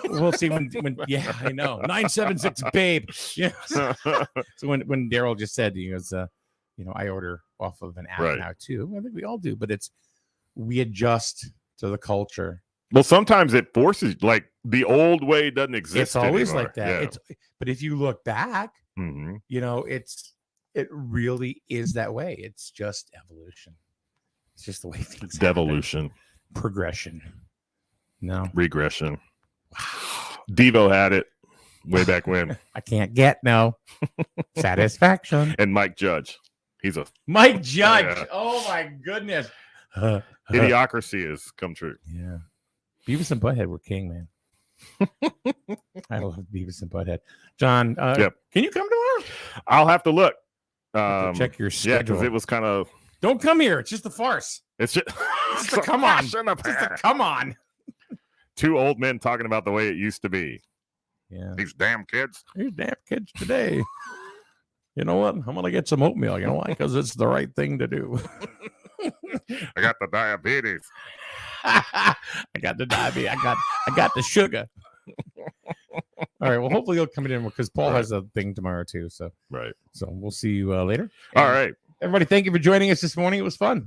we'll see when I know. 976 babe. Yeah. So when Daryl just said, he goes, I order off of an app now too. I think we all do, but we adjust to the culture. Well, sometimes it forces, like the old way doesn't exist. It's always anymore. like that. Yeah. But if you look back, mm-hmm. It really is that way. It's just evolution. It's just the way things Devolution. happen. Progression. No. Regression. Devo had it way back when. I can't get no satisfaction. And Mike Judge. He's a Mike Judge. Yeah. Oh my goodness. Idiocracy has come true. Yeah. Beavis and Butthead were king, man. I love Beavis and Butthead. John, can you come tomorrow? I'll have to look. Check your schedule. Yeah, because it was kind of. Don't come here. It's just a farce. It's just. It's a come on. Just a come on. Two old men talking about the way it used to be. Yeah. These damn kids. These damn kids today. You know what? I'm going to get some oatmeal. You know why? Because it's the right thing to do. I got the diabetes. I got the diabetes. I got the sugar. All right. Well, hopefully you'll come in because Paul has a thing tomorrow too. So So we'll see you later. All right. Everybody, thank you for joining us this morning. It was fun.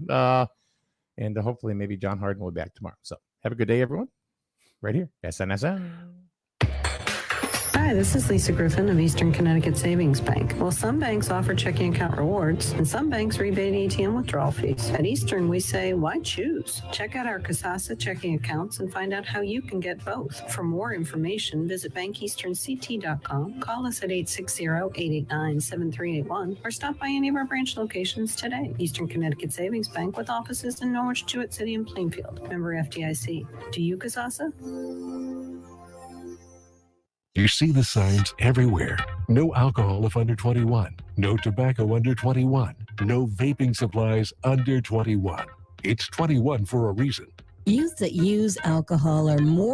And hopefully maybe John Harden will be back tomorrow. So have a good day, everyone. Right here. SNSN. Hi, this is Lisa Griffin of Eastern Connecticut Savings Bank. Well, some banks offer checking account rewards, and some banks rebate ATM withdrawal fees. At Eastern, we say, why choose? Check out our Kasasa checking accounts and find out how you can get both. For more information, visit bankeasternct.com, call us at 860-889-7381, or stop by any of our branch locations today. Eastern Connecticut Savings Bank with offices in Norwich, Jewett City, and Plainfield. Member FDIC. Do you, Kasasa? You see the signs everywhere. No alcohol if under 21. No tobacco under 21. No vaping supplies under 21. It's 21 for a reason. Youth that use alcohol are more